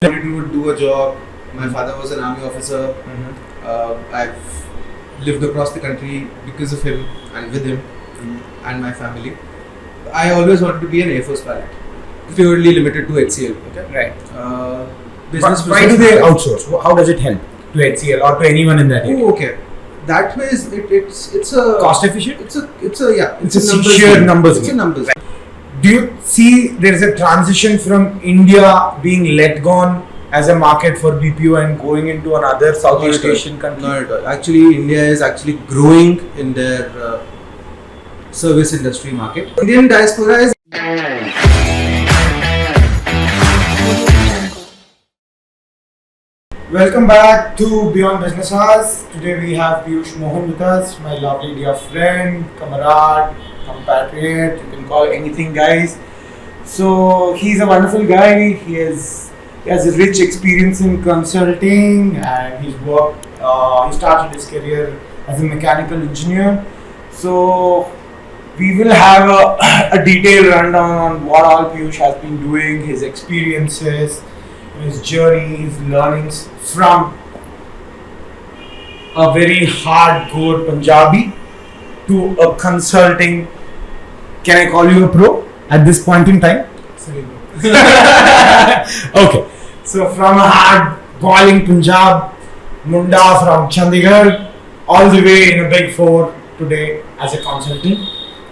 wanted to do a job. My father was an army officer. I've lived across the country because of him and with him and my family. I always wanted to be an Air Force pilot, purely limited to HCL. Okay. Right. Business. Why do they outsource? How does it help to HCL or to anyone in that area? Oh, okay. That way is it's a cost efficient. It's a sheer numbers. It's a numbers. Right. Do you see there is a transition from India being let gone as a market for BPO and going into another Southeast Asian country? Not at all. Actually, India is actually growing in their service industry market. Indian diaspora is. Welcome back to Beyond Business Hours. Today we have Piyush Mohan with us, my lovely dear friend, camarade, compatriot, you can call anything guys. So he's a wonderful guy. He has a rich experience in consulting and he started his career as a mechanical engineer. So we will have a detailed rundown on what all Piyush has been doing, his experiences, his journey, his learnings from a very hardcore Punjabi to a consulting. Can I call you a pro at this point in time? Okay. So from a hard boiling Punjab, Munda from Chandigarh, all the way in a big four today as a consultant,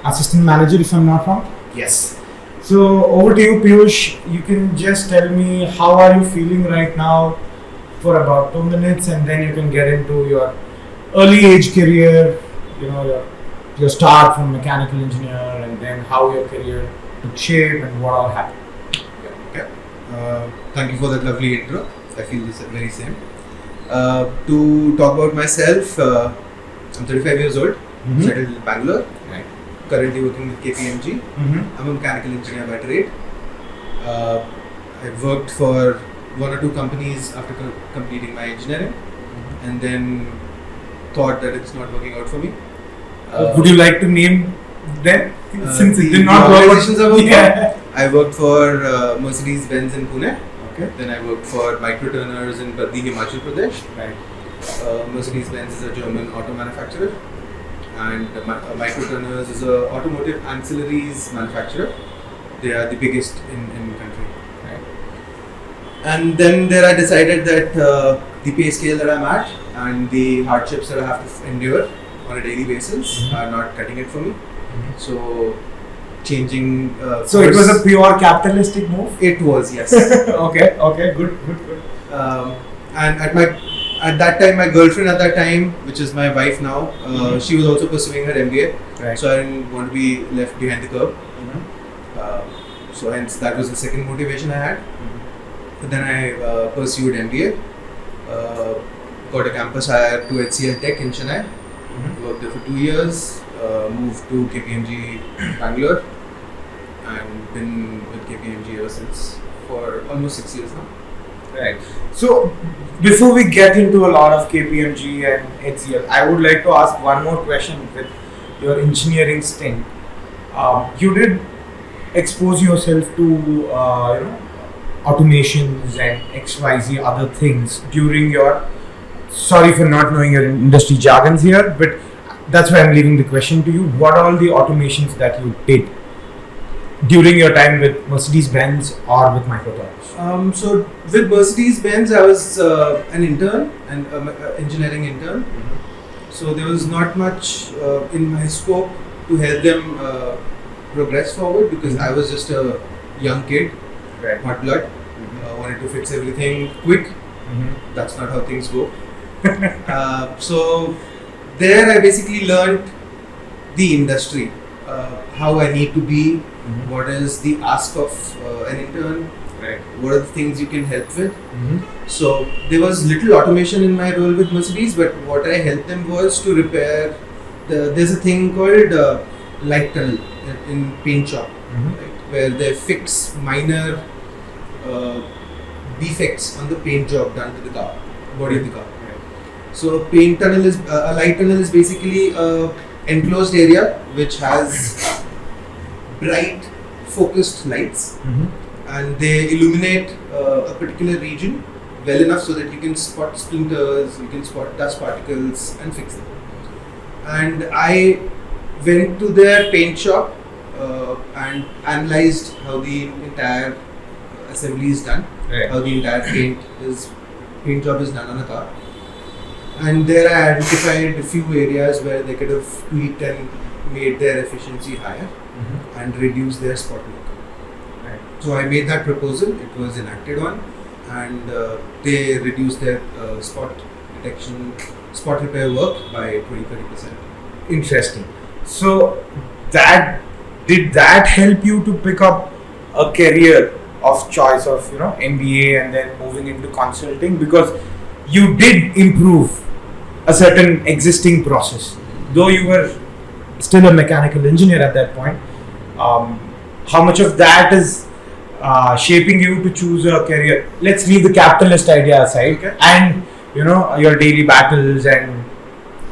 assistant manager if I'm not wrong. Yes. So over to you, Piyush. You can just tell me how are you feeling right now for about 2 minutes, and then you can get into your early age career. You know your start from mechanical engineer, and then how your career took shape and what all happened. Okay. Thank you for that lovely intro. I feel the very same. To talk about myself, I'm 35 years old. Settled in Bangalore. Right. Currently working with KPMG. I'm a mechanical engineer by trade. I worked for 1 or 2 companies after completing my engineering, and then thought that it's not working out for me. Would you like to name them? Since it did not work. I worked for Mercedes Benz in Pune. Okay. Then I worked for Microturners in Baddi, Himachal Pradesh. Right. Mercedes Benz is a German auto manufacturer, and Microturners is a automotive ancillaries manufacturer. They are the biggest in the country. Right. And then there I decided that the pay scale that I'm at and the hardships that I have to endure on a daily basis are not cutting it for me. So changing. So it was a pure capitalistic move? It was, yes. Okay, good. And at that time, my girlfriend at that time, which is my wife now, she was also pursuing her MBA. Right. So I didn't want to be left behind the curve. So hence that was the second motivation I had. But then I pursued MBA, got a campus hire to HCL Tech in Chennai, worked there for 2 years, moved to KPMG Bangalore, and been with KPMG ever since for almost 6 years now. Right. So before we get into a lot of KPMG and HCL, I would like to ask one more question with your engineering stint. You did expose yourself to automations and XYZ other things during your. Sorry for not knowing your industry jargons here, but that's why I'm leaving the question to you. What are all the automations that you did during your time with Mercedes-Benz or with Microturners? So with Mercedes-Benz, I was an intern, an engineering intern. So there was not much in my scope to help them progress forward because I was just a young kid, Right. hot blood, wanted to fix everything quick. That's not how things go. So there I basically learned the industry, how I need to be, what is the ask of an intern, Right. what are the things you can help with. So there was little automation in my role with Mercedes, but what I helped them was to repair, there's a thing called light tunnel in paint shop, right, where they fix minor defects on the paint job done to the car, body of the car. So paint tunnel is a light tunnel is basically a enclosed area which has bright focused lights, and they illuminate a particular region well enough so that you can spot splinters, you can spot dust particles and fix them. And I went to their paint shop and analyzed how the entire assembly is done, how the entire paint job is done on a car. And there I identified a few areas where they could have tweaked and made their efficiency higher and reduced their spot work. So I made that proposal, it was enacted on, and they reduced their spot detection, spot repair work by 20-30%. Interesting. So did that help you to pick up a career of choice of MBA and then moving into consulting, because you did improve a certain existing process, though you were still a mechanical engineer at that point? How much of that is shaping you to choose a career? Let's leave the capitalist idea aside, and your daily battles and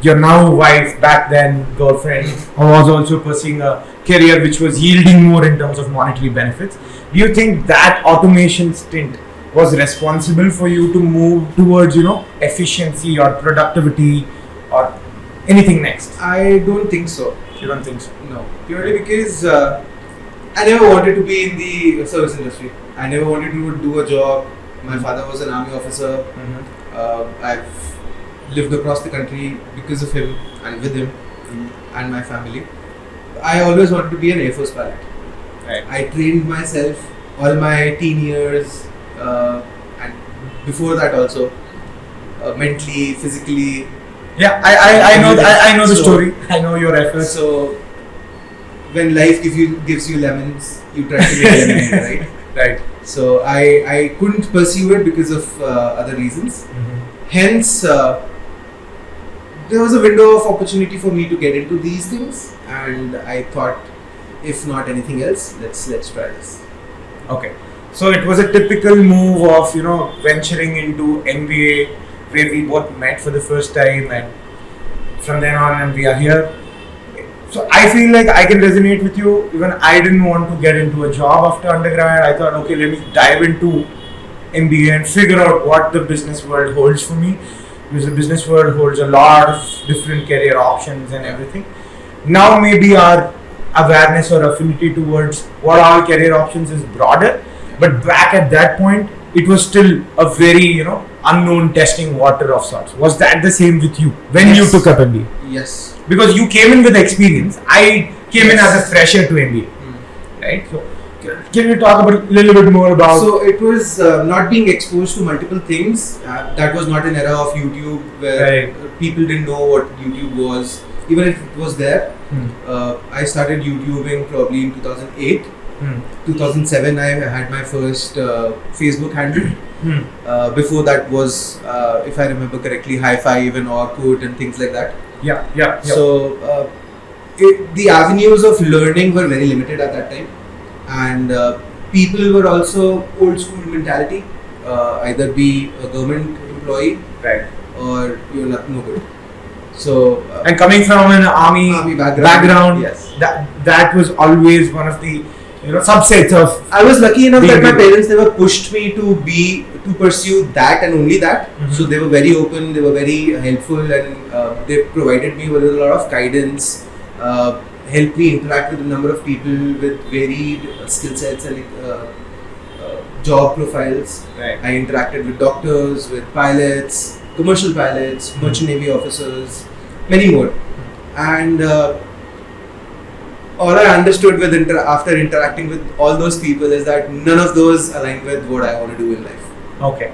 your now wife, back then girlfriend, was also pursuing a career which was yielding more in terms of monetary benefits. Do you think that automation stint was responsible for you to move towards efficiency or productivity or anything next? I don't think so. You don't think so? No, purely because I never wanted to be in the service industry. I never wanted to do a job. My father was an army officer. I've lived across the country because of him and with him and my family. I always wanted to be an Air Force pilot. I trained myself all my teen years and before that also, mentally, physically. Yeah, I know the story. I know your efforts. So when life gives you lemons, you try to make lemonade, right? So I couldn't pursue it because of other reasons. Hence, there was a window of opportunity for me to get into these things, and I thought, if not anything else, let's try this. Okay, so it was a typical move of venturing into MBA, where we both met for the first time, and from then on, and we are here. So I feel like I can resonate with you. Even I didn't want to get into a job after undergrad. I thought, okay, let me dive into MBA and figure out what the business world holds for me, because the business world holds a lot of different career options and everything. Now maybe our awareness or affinity towards what our career options is broader, but back at that point, it was still a very unknown testing water of sorts. Was that the same with you when you took up MBA? Yes. Because you came in with experience. I came in as a fresher to MBA, right? So can you talk a little bit more about? So it was not being exposed to multiple things. That was not an era of YouTube where people didn't know what YouTube was. Even if it was there, I started YouTubing probably in 2008. 2007 I had my first Facebook handle. Before that was, if I remember correctly, High Five and Orkut and things like that. Yeah. So the avenues of learning were very limited at that time, and people were also old school mentality. Either be a government employee, or you're no good. So and coming from an army background, yes, that was always one of the subsets of. I was lucky enough that my parents never pushed me to pursue that and only that. So they were very open, they were very helpful, and they provided me with a lot of guidance, helped me interact with a number of people with varied skill sets and job profiles. I interacted with doctors, with pilots, commercial pilots, merchant navy officers, many more, and all I understood after interacting with all those people is that none of those aligned with what I want to do in life. Okay.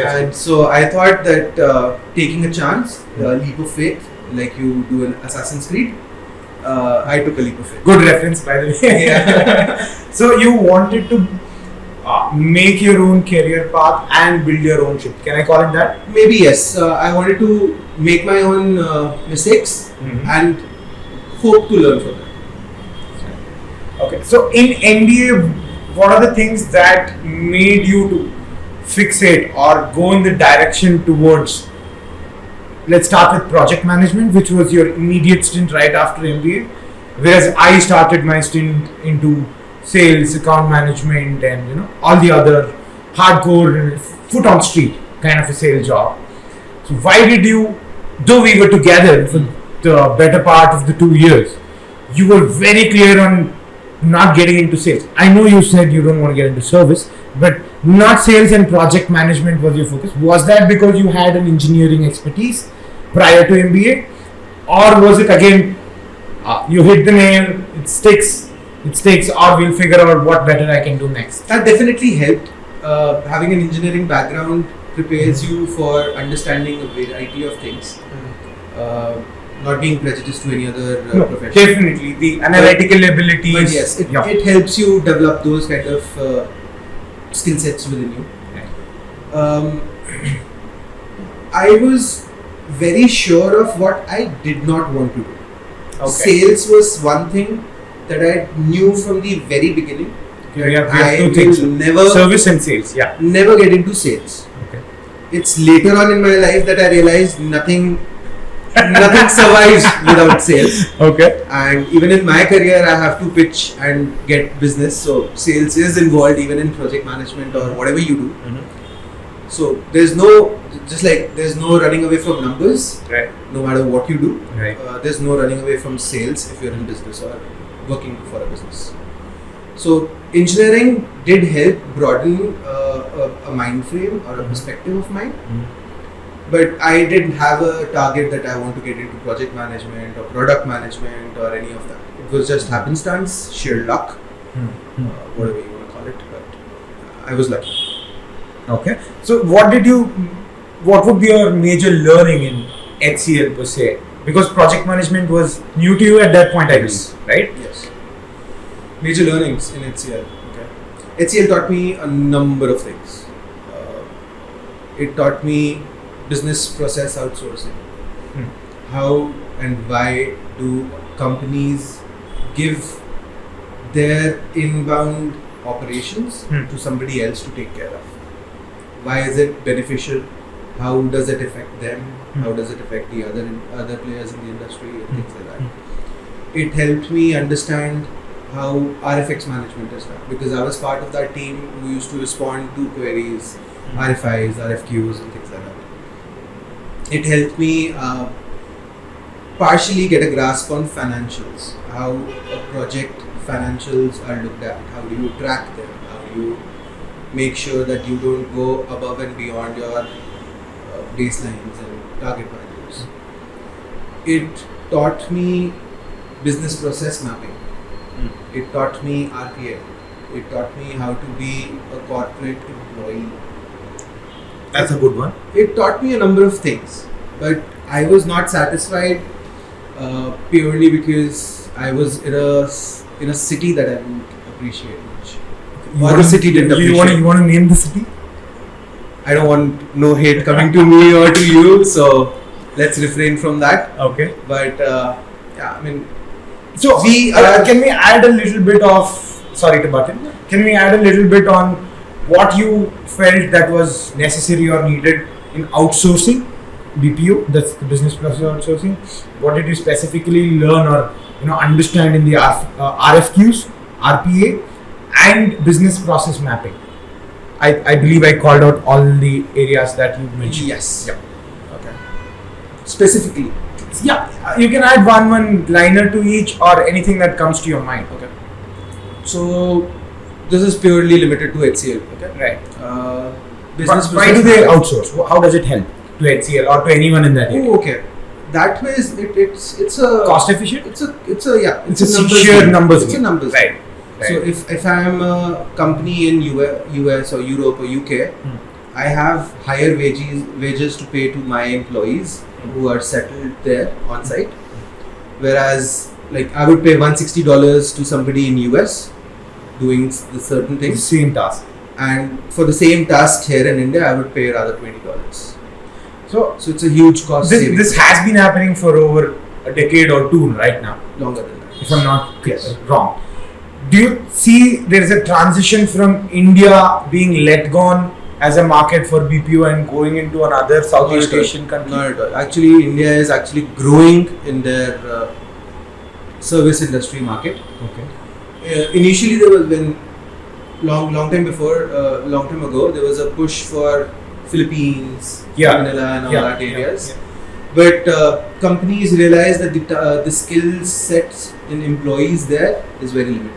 And so I thought that taking a chance, a leap of faith, like you do in Assassin's Creed, I took a leap of faith. Good reference, by the way. Yeah. So you wanted to make your own career path and build your own ship. Can I call it that? Maybe yes. I wanted to make my own mistakes and hope to learn from them. Okay. So in MBA, what are the things that made you to fixate or go in the direction towards? Let's start with project management, which was your immediate stint right after MBA, whereas I started my stint into sales, account management, and all the other hardcore foot on street kind of a sales job. So why did you, though we were together for the better part of the 2 years, you were very clear on not getting into sales. I know you said you don't want to get into service, but not sales and project management was your focus. Was that because you had an engineering expertise prior to MBA, or was it again you hit the nail, it sticks, or we'll figure out what better I can do next? That definitely helped. Having an engineering background prepares you for understanding a variety of things. Not being prejudiced to any other profession. Definitely, the analytical abilities. But yes, it helps you develop those kind of skill sets within you. I was very sure of what I did not want to do. Okay. Sales was one thing that I knew from the very beginning. Okay, we have two things. Never service and sales. Yeah. Never get into sales. Okay. It's later on in my life that I realized nothing survives without sales. Okay. And even in my career, I have to pitch and get business. So sales is involved even in project management or whatever you do. Mm-hmm. So there's no running away from numbers. Right. No matter what you do. Right. There's no running away from sales if you're in business or working for a business. So engineering did help broaden a mind frame or a perspective of mine. Mm-hmm. But I didn't have a target that I want to get into project management or product management or any of that. It was just happenstance, sheer luck, whatever you want to call it. But I was lucky. Okay. So what would be your major learning in HCL per se? Because project management was new to you at that point, I guess, right? Yes. Major learnings in HCL. Okay. HCL taught me a number of things. It taught me business process outsourcing. How and why do companies give their inbound operations to somebody else to take care of? Why is it beneficial? How does it affect them? How does it affect the other players in the industry and things like that? It helped me understand how RFX management is done, because I was part of that team who used to respond to queries, RFIs, RFQs and things like that. It helped me partially get a grasp on financials, how a project financials are looked at, how do you track them, how do you make sure that you don't go above and beyond your baselines and target values. It taught me business process mapping. It taught me RPA. It taught me how to be a corporate employee. That's a good one. It taught me a number of things, but I was not satisfied purely because I was in a city that I didn't appreciate much. Or the city didn't appreciate. You want to name the city? I don't want no hate coming to me or to you, so let's refrain from that. Okay. But yeah, I mean, so can we add a little bit of, sorry to butt in, can we add a little bit on what you felt that was necessary or needed in outsourcing BPO, that's the business process outsourcing? What did you specifically learn or understand in the RFQs, RPA and business process mapping? I believe I called out all the areas that you mentioned. Yes. Yeah. Okay. Specifically. Yeah, you can add one liner to each or anything that comes to your mind. Okay. So this is purely limited to HCL. Okay. Right. Business. Why do they outsource? How does it help to HCL or to anyone in that area? Oh, okay. That way, it's a cost efficient. It's a sheer numbers. It's a numbers. Right. So if I am a company in US or Europe or UK, I have higher wages to pay to my employees who are settled there on site. Whereas, like, I would pay $160 to somebody in US doing the certain things. Same task. And for the same task here in India, I would pay rather $20. So it's a huge cost saving. This has been happening for over a decade or two right now. Longer than that. If I'm not wrong. Do you see there is a transition from India being let gone as a market for BPO and going into another Southeast Asian country? Not at all. Actually, India is actually growing in their service industry market. Okay. initially there was long time ago there was a push for Philippines, Manila and all that areas. But companies realized that the skill sets in employees there is very limited.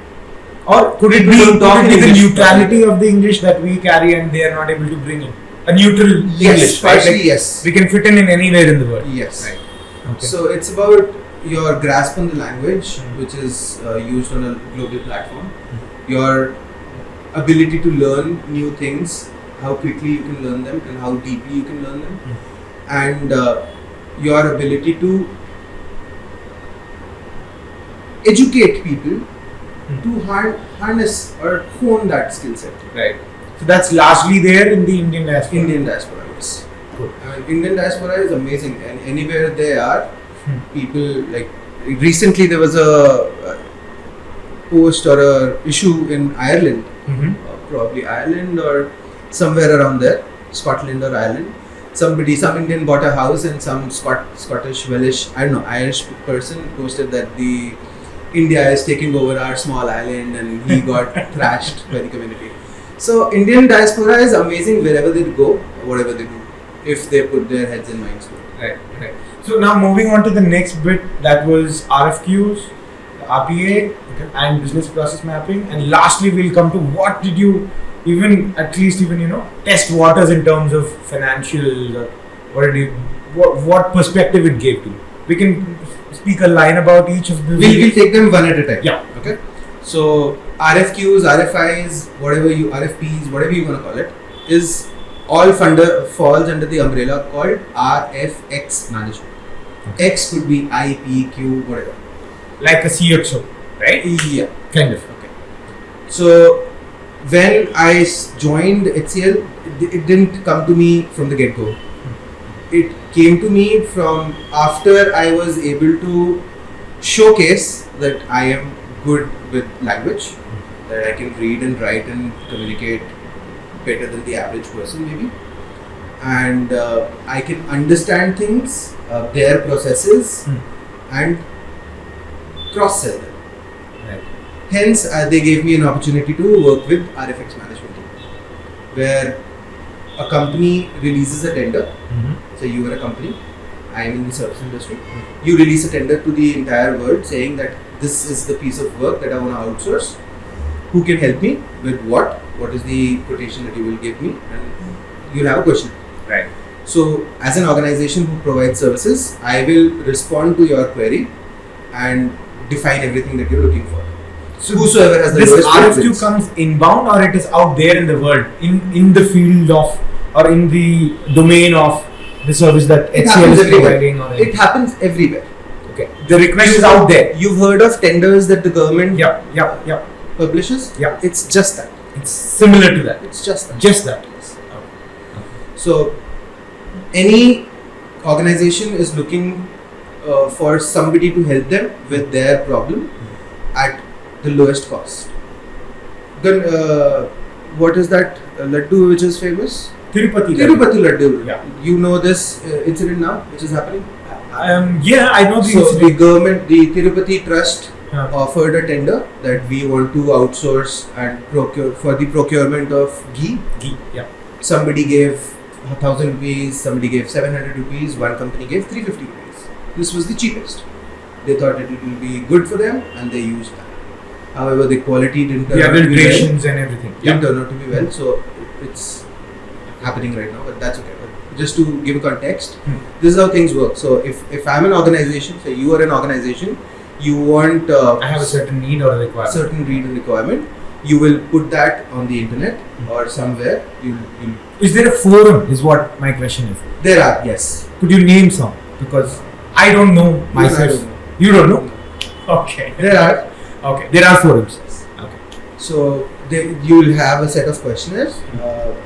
Or could it be the neutrality of the English that we carry and they are not able to bring in? A neutral English, partially, right? yes. We can fit in anywhere in the world. Yes. Right. Okay. So it's about your grasp on the language, which is used on a global platform. Your ability to learn new things, how quickly you can learn them and how deeply you can learn them. And your ability to educate people to harness or hone that skill set. Right. So that's largely there in the Indian diaspora. Indian diaspora, yes. Good. I mean, Indian diaspora is amazing, and anywhere they are, people like. Recently, there was a post or a issue in Ireland, probably Ireland or somewhere around there, Scotland or Ireland. Some Indian bought a house, and some Scottish, Welsh, I don't know, Irish person posted that the India is taking over our small island, and he got thrashed by the community. So Indian diaspora is amazing wherever they go, whatever they do, if they put their heads and minds to it. Right. So now moving on to the next bit, that was RFQs, RPA, and business process mapping, and lastly we'll come to what did you test waters in terms of financials, or what perspective it gave to you. We can speak a line about each of the. We'll take them one at a time. Yeah. Okay. So RFQs, RFIs, RFPs, whatever you want to call it, is all falls under the umbrella called RFX management. Okay. X could be I, P, Q, whatever. Like a CXO, right? Yeah. Kind of. Okay. So when I joined HCL, it didn't come to me from the get-go. It came to me from after I was able to showcase that I am good with language, that I can read and write and communicate better than the average person maybe, and I can understand things, their processes, and cross-sell them. Right. Hence, they gave me an opportunity to work with RFX management team, where a company releases a tender. So you are a company, I am in the service industry. You release a tender to the entire world saying that this is the piece of work that I want to outsource. Who can help me with what? What is the quotation that you will give me? And you'll have a question. Right. So as an organization who provides services, I will respond to your query and define everything that you're looking for. So whosoever has the lowest RFQ comes inbound, or it is out there in the world, in the field of, or in the domain of the service that HCL is providing? It happens everywhere. Okay. The request is out there. You've heard of tenders that the government publishes? Yeah. It's just that. It's similar to that. It's just that. Just that. Yes. So any organization is looking for somebody to help them with their problem at the lowest cost. Then what is that laddu which is famous? Tirupati laddu. Yeah. You know this incident now which is happening? I know the So the government, the Tirupati Trust offered a tender that we want to outsource and procure for the procurement of ghee. Yeah. Somebody gave 1,000 rupees, somebody gave 700 rupees, one company gave 350 rupees. This was the cheapest. They thought it will be good for them and they used that. However, the quality didn't turn out to be well. and everything. Didn't turn out to be well, so it's happening right now, but that's okay. But just to give context, this is how things work. So if I'm an organization, say you are an organization, you want I have a certain need or a requirement. Certain need and requirement, you will put that on the internet or somewhere. Is there a forum? Is what my question is. There are, yes. Could you name some? Because I don't know myself. I don't know. You don't know? Okay. There are. Okay. There are forums. Okay. So you will have a set of questionnaires.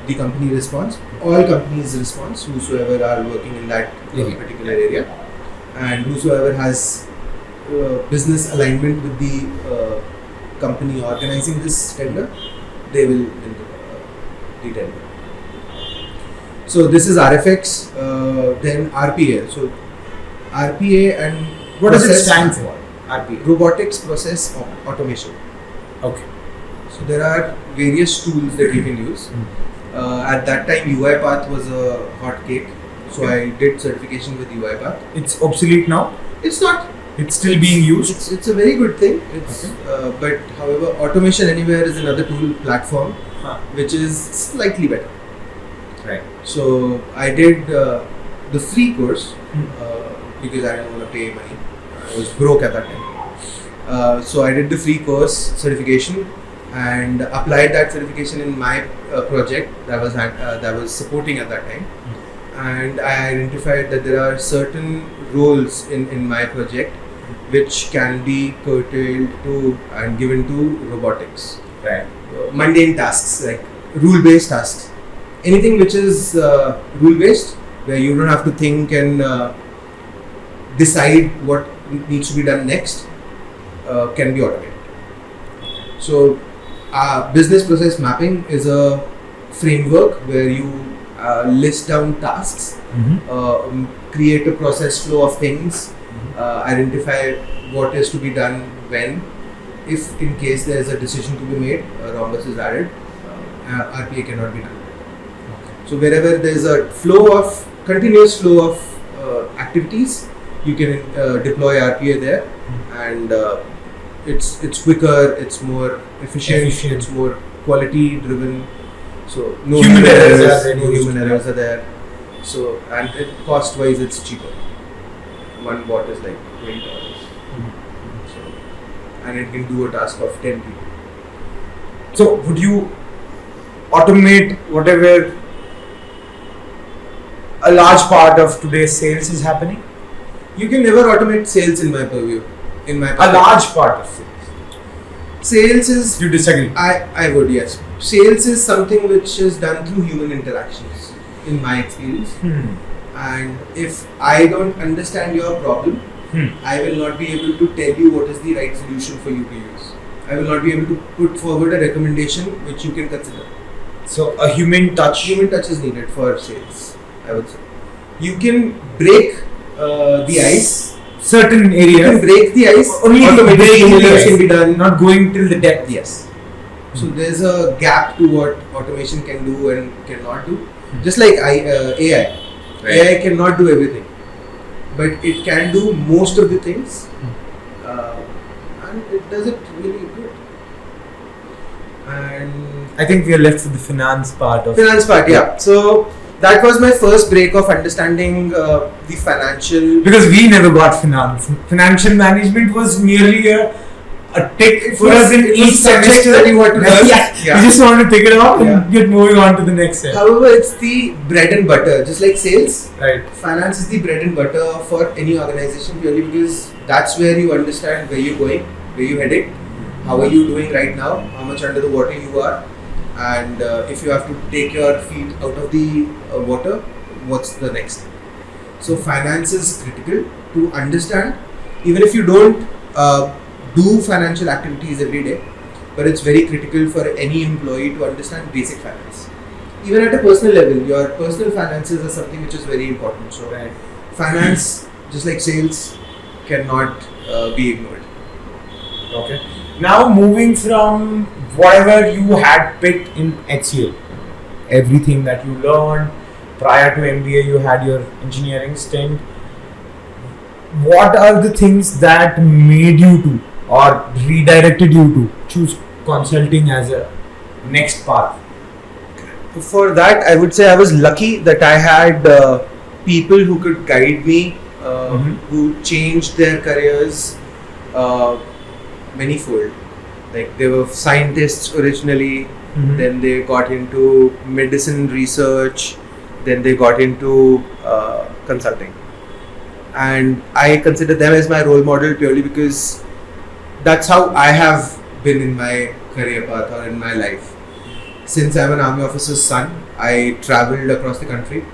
The company responds. All companies response. Whosoever are working in that particular area, and whosoever has business alignment with the company organizing this tender, they will win the tender. So this is RFX, then RPA. So RPA and what does it stand for? RPA. Robotics Process Automation. Okay. So there are various tools that you can use. At that time, UiPath was a hot cake. So I did certification with UiPath. It's obsolete now? It's not. It's still being used? It's a very good thing. But however, Automation Anywhere is another tool platform which is slightly better. Right. So I did the free course because I didn't want to pay money. I was broke at that time. So I did the free course certification and applied that certification in my project that was supporting at that time. And I identified that there are certain roles in my project which can be curtailed to and given to robotics. Right. Mundane tasks like rule-based tasks. Anything which is rule-based, where you don't have to think and decide what needs to be done next, can be automated. So, business process mapping is a framework where you list down tasks, create a process flow of things, identify what is to be done when. If in case there is a decision to be made, a rhombus is added, RPA cannot be done. So wherever there is a continuous flow of activities, you can deploy RPA there, and it's quicker, it's more efficient, it's more quality driven. So no human errors are there. So and cost wise, it's cheaper. One bot is like $20. And it can do a task of 10 people. So would you automate whatever a large part of today's sales is happening? You can never automate sales in my purview. A large part of sales. Sales is... You disagree? I would, yes. Sales is something which is done through human interactions, in my experience. And if I don't understand your problem, I will not be able to tell you what is the right solution for you to use. I will not be able to put forward a recommendation which you can consider. So a human touch is needed for sales, I would say. You can break the ice. Certain areas. You can break the ice. Only automatic can be done. Not going till the depth. Yes. So there's a gap to what automation can do and cannot do. Just like AI. Right. AI cannot do everything. But it can do most of the things, and it does it really good. And I think we are left with the finance part. Yeah. So that was my first break of understanding the financial. Because we never got finance. Financial management was merely a tick for us in each semester that you want to learn. You just want to take it off and get moving on to the next step. However, it's the bread and butter, just like sales. Right. Finance is the bread and butter for any organization purely because that's where you understand where you're going, where you're heading, how are you doing right now, how much under the water you are, and if you have to take your feet out of the water, what's the next thing. So finance is critical to understand, even if you don't do financial activities every day, but it's very critical for any employee to understand basic finance. Even at a personal level, your personal finances are something which is very important. So finance, just like sales, cannot be ignored. Okay. Now moving from whatever you had picked in HCL, everything that you learned prior to MBA, you had your engineering stint. What are the things that made you to or redirected you to choose consulting as a next path? For that, I would say I was lucky that I had people who could guide me, who changed their careers manifold. Like they were scientists originally, then they got into medicine research, then they got into consulting. And I consider them as my role model purely because that's how I have been in my career path or in my life. Since I'm an army officer's son, I traveled across the country.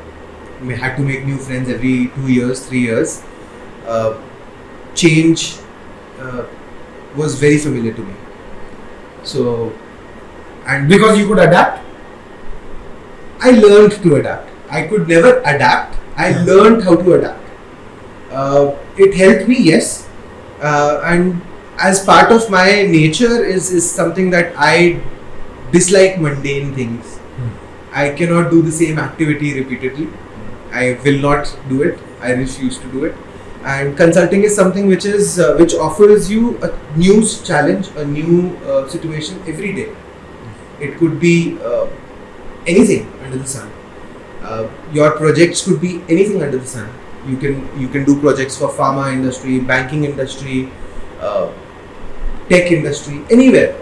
I had to make new friends every 2 years, 3 years. Change was very familiar to me. So, and because you could adapt? I learned to adapt. I could never adapt. I learned how to adapt. It helped me, yes. And as part of my nature is something that I dislike mundane things. I cannot do the same activity repeatedly. I will not do it. I refuse to do it. And consulting is something which offers you a new challenge, a new situation every day. It could be anything under the sun. Your projects could be anything under the sun. You can do projects for pharma industry, banking industry, tech industry, anywhere.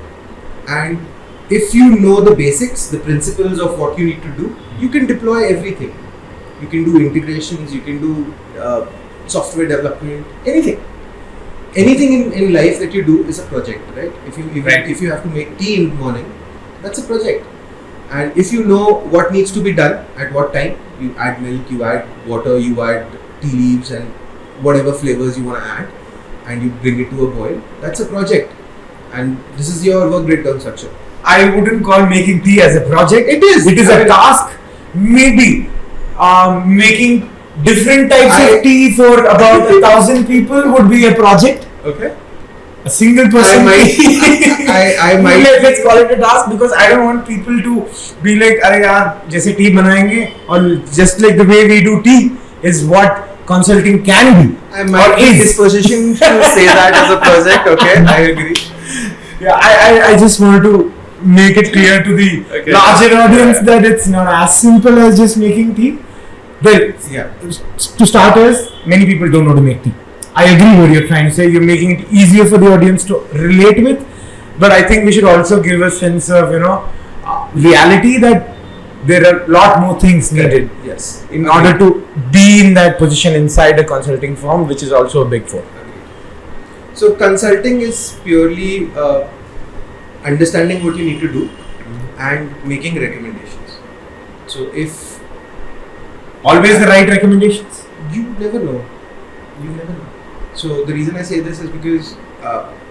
And if you know the basics, the principles of what you need to do, you can deploy everything. You can do integrations, you can do software development, anything. Anything in life that you do is a project, right? If you have to make tea in the morning, that's a project. And if you know what needs to be done at what time, you add milk, you add water, you add tea leaves and whatever flavors you want to add, and you bring it to a boil, that's a project. And this is your work breakdown structure. I wouldn't call making tea as a project. It is. It is a task. Maybe making different types of tea for about 1,000 people would be a project. Okay. A single person. I might. Let's call it a task because I don't want people to be like, "Arey yaar, jaise tea banayenge," or just like the way we do tea is what consulting can be. I might be in this position to say that as a project. Okay, I agree. Yeah, I just want to make it clear to the larger audience that it's not as simple as just making tea. Well, to start with, many people don't know to make tea. I agree what you're trying to say. You're making it easier for the audience to relate with, but I think we should also give a sense of reality that there are a lot more things needed. Yes. In order to be in that position inside a consulting firm, which is also a big four. So consulting is purely understanding what you need to do and making recommendations. So if always the right recommendations, you never know. So the reason I say this is because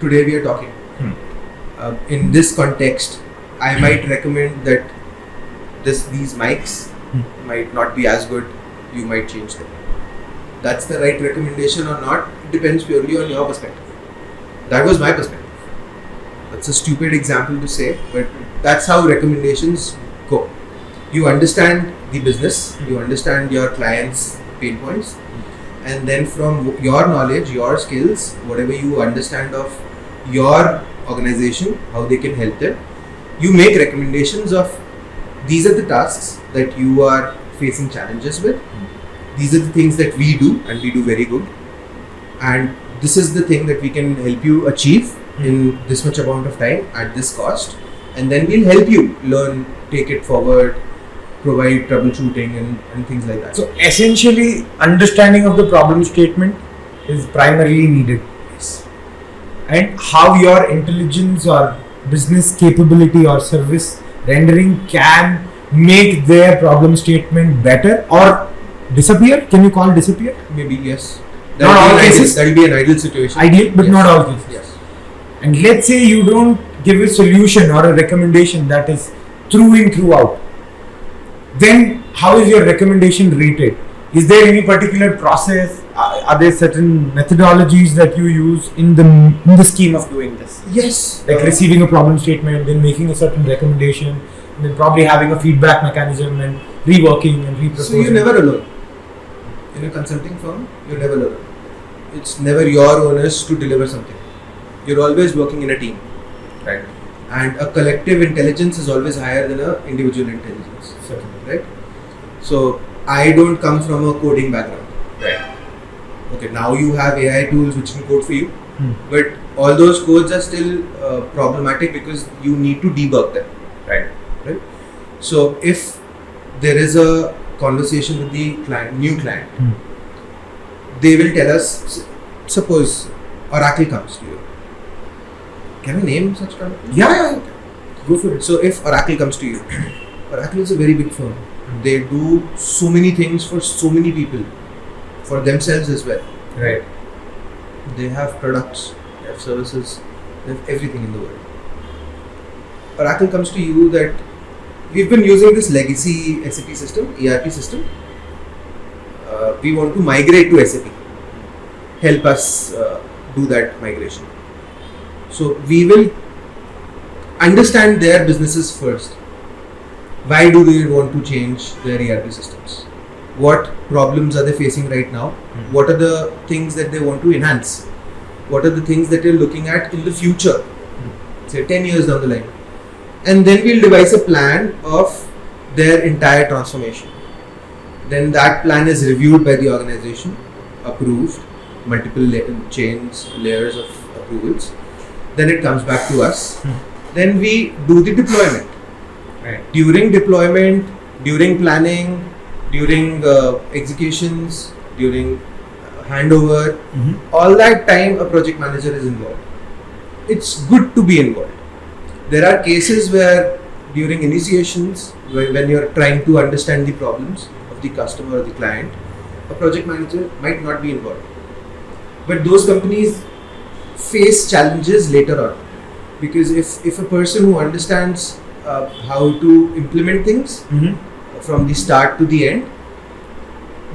today we are talking. In this context, I might recommend that these mics might not be as good. You might change them. That's the right recommendation or not. It depends purely on your perspective. That was my perspective. That's a stupid example to say, but that's how recommendations go. You understand the business, you understand your client's pain points, and then from your knowledge, your skills, whatever you understand of your organization, how they can help them, you make recommendations of these are the tasks that you are facing challenges with, these are the things that we do and we do very good, and this is the thing that we can help you achieve in this much amount of time at this cost, and then we'll help you learn, take it forward, provide troubleshooting and things like that. So essentially, understanding of the problem statement is primarily needed. Yes. And how your intelligence or business capability or service rendering can make their problem statement better or disappear. Can you call disappear? Maybe, yes. Not all cases. That will be an ideal situation. Ideal, but yes. Not all cases. Yes. And let's say you don't give a solution or a recommendation that is through in, throughout. Then how is your recommendation rated? Is there any particular process? Are there certain methodologies that you use in the scheme of doing this? Yes. Like receiving a problem statement, then making a certain recommendation, and then probably having a feedback mechanism and reworking and reproposing. So you're never alone. In a consulting firm, you're never alone. It's never your onus to deliver something. You're always working in a team. Right. And a collective intelligence is always higher than an individual intelligence. Certainly. Right? So I don't come from a coding background. Right. Okay, now you have AI tools which can code for you, but all those codes are still problematic because you need to debug them. Right. So if there is a conversation with the client, new client, they will tell us, suppose Oracle comes to you. Can I name such company? Yeah. Okay. Go for it. So if Oracle comes to you, Oracle is a very big firm. They do so many things for so many people, for themselves as well. Right. They have products, they have services, they have everything in the world. Oracle comes to you that we've been using this legacy SAP system, ERP system. We want to migrate to SAP. Help us do that migration. So we will understand their businesses first. Why do they want to change their ERP systems? What problems are they facing right now? What are the things that they want to enhance? What are the things that they're looking at in the future? Say 10 years down the line. And then we'll devise a plan of their entire transformation. Then that plan is reviewed by the organization, approved, multiple layers of approvals. Then it comes back to us. Then we do the deployment. Right. During deployment, during planning, during executions, during handover, all that time a project manager is involved. It's good to be involved. There are cases where during initiations, when you're trying to understand the problems of the customer or the client, a project manager might not be involved. But those companies face challenges later on, because if a person who understands how to implement things from the start to the end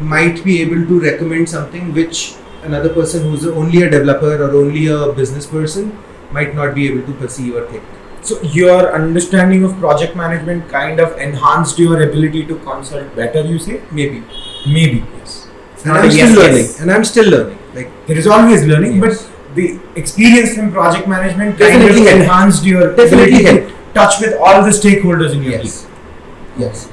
might be able to recommend something which another person who's only a developer or only a business person might not be able to perceive or think. So your understanding of project management kind of enhanced your ability to consult better, you say? Maybe. Yes. And I'm still learning. And I'm still learning. Like, there is always learning, yes. but the experience from project management Definitely kind of helped. enhanced your Definitely ability helped. to touch with all the stakeholders in your team. Yes.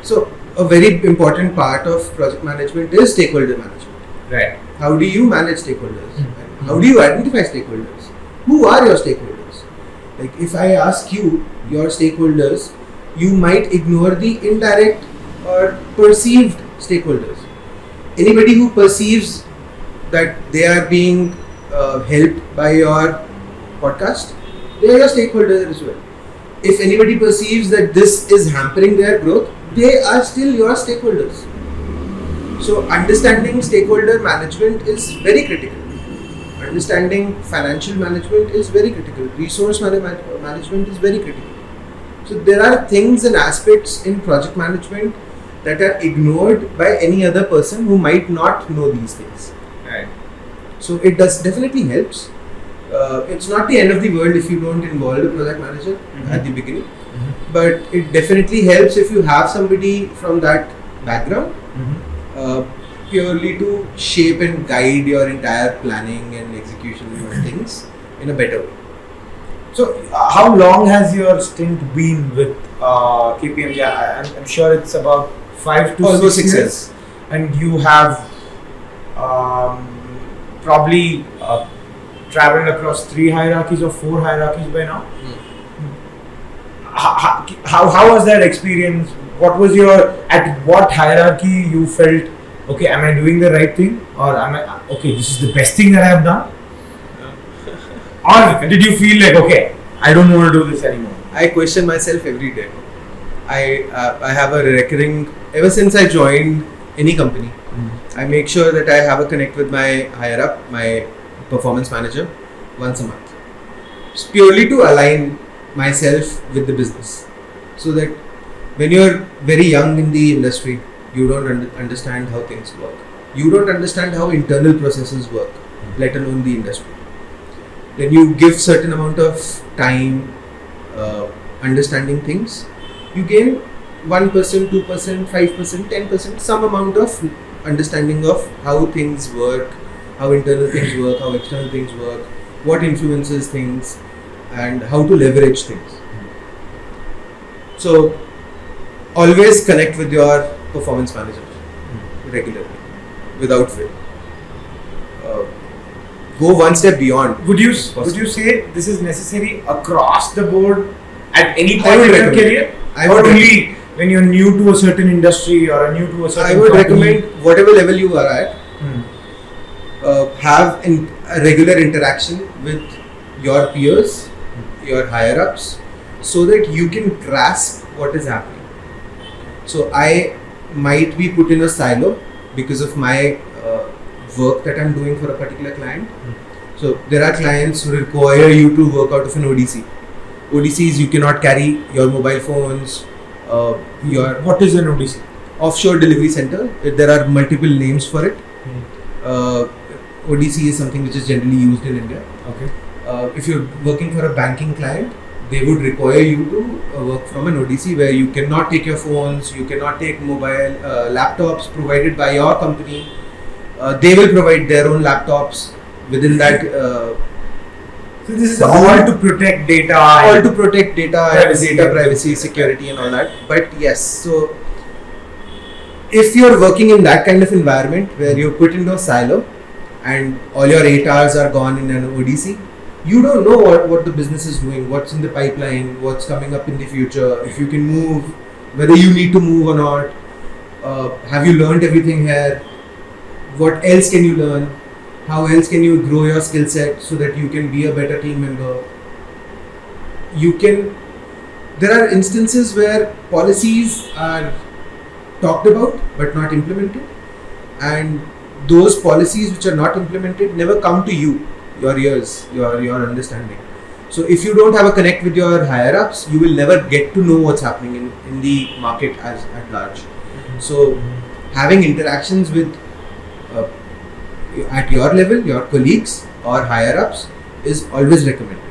So a very important part of project management is stakeholder management. Right. How do you manage stakeholders? And how do you identify stakeholders? Who are your stakeholders? Like, if I ask you, your stakeholders, you might ignore the indirect or perceived stakeholders. Anybody who perceives that they are being helped by your podcast, they are your stakeholders as well. If anybody perceives that this is hampering their growth, they are still your stakeholders. So understanding stakeholder management is very critical. Understanding financial management is very critical. Resource management is very critical. So there are things and aspects in project management that are ignored by any other person who might not know these things. Right. So it definitely helps. It's not the end of the world if you don't involve a project manager at the beginning, but it definitely helps if you have somebody from that background, purely to shape and guide your entire planning and execution of things in a better way. So how long has your stint been with KPMG? I'm sure it's about 5 to Almost 6 6 years. And you have probably traveled across 3 hierarchies or 4 hierarchies by now. How was that experience? What was at what hierarchy you felt, okay, am I doing the right thing, or this is the best thing that I have done? Or did you feel like, okay, I don't want to do this anymore? I question myself every day. I have a recurring, ever since I joined any company, I make sure that I have a connect with my higher up, my performance manager, once a month. It's purely to align myself with the business, so that when you're very young in the industry, you don't understand how things work. You don't understand how internal processes work, let alone the industry. Then you give certain amount of time understanding things, you gain 1%, 2%, 5%, 10%, some amount of understanding of how things work, how internal things work, how external things work, what influences things, and how to leverage things. So always connect with your performance manager regularly, without fail. Go one step beyond. Would you say this is necessary across the board at any I point would in your recommend career? I Or would only when you're new to a certain industry or new to a certain I would company? recommend whatever level you are at, have a regular interaction with your peers, your higher ups, so that you can grasp what is happening. So I might be put in a silo because of my work that I'm doing for a particular client. So there are clients who require you to work out of an ODC. ODCs, you cannot carry your mobile phones, your What is an ODC? offshore delivery center. There are multiple names for it. ODC is something which is generally used in India. Okay. if you're working for a banking client, they would require you to work from an ODC where you cannot take your phones, you cannot take mobile laptops provided by your company. They will provide their own laptops within that. So this is all to protect data. All to protect data privacy, security, and all that. But yes, so if you're working in that kind of environment where you're put into a silo and all your 8 hours are gone in an ODC, you don't know what the business is doing, what's in the pipeline, what's coming up in the future, if you can move, whether you need to move or not. Have you learned everything here? What else can you learn? How else can you grow your skill set so that you can be a better team member? There are instances where policies are talked about but not implemented, and those policies which are not implemented never come to you, your ears, your understanding. So if you don't have a connect with your higher ups, you will never get to know what's happening in the market at large. So having interactions with at your level, your colleagues or higher ups is always recommended.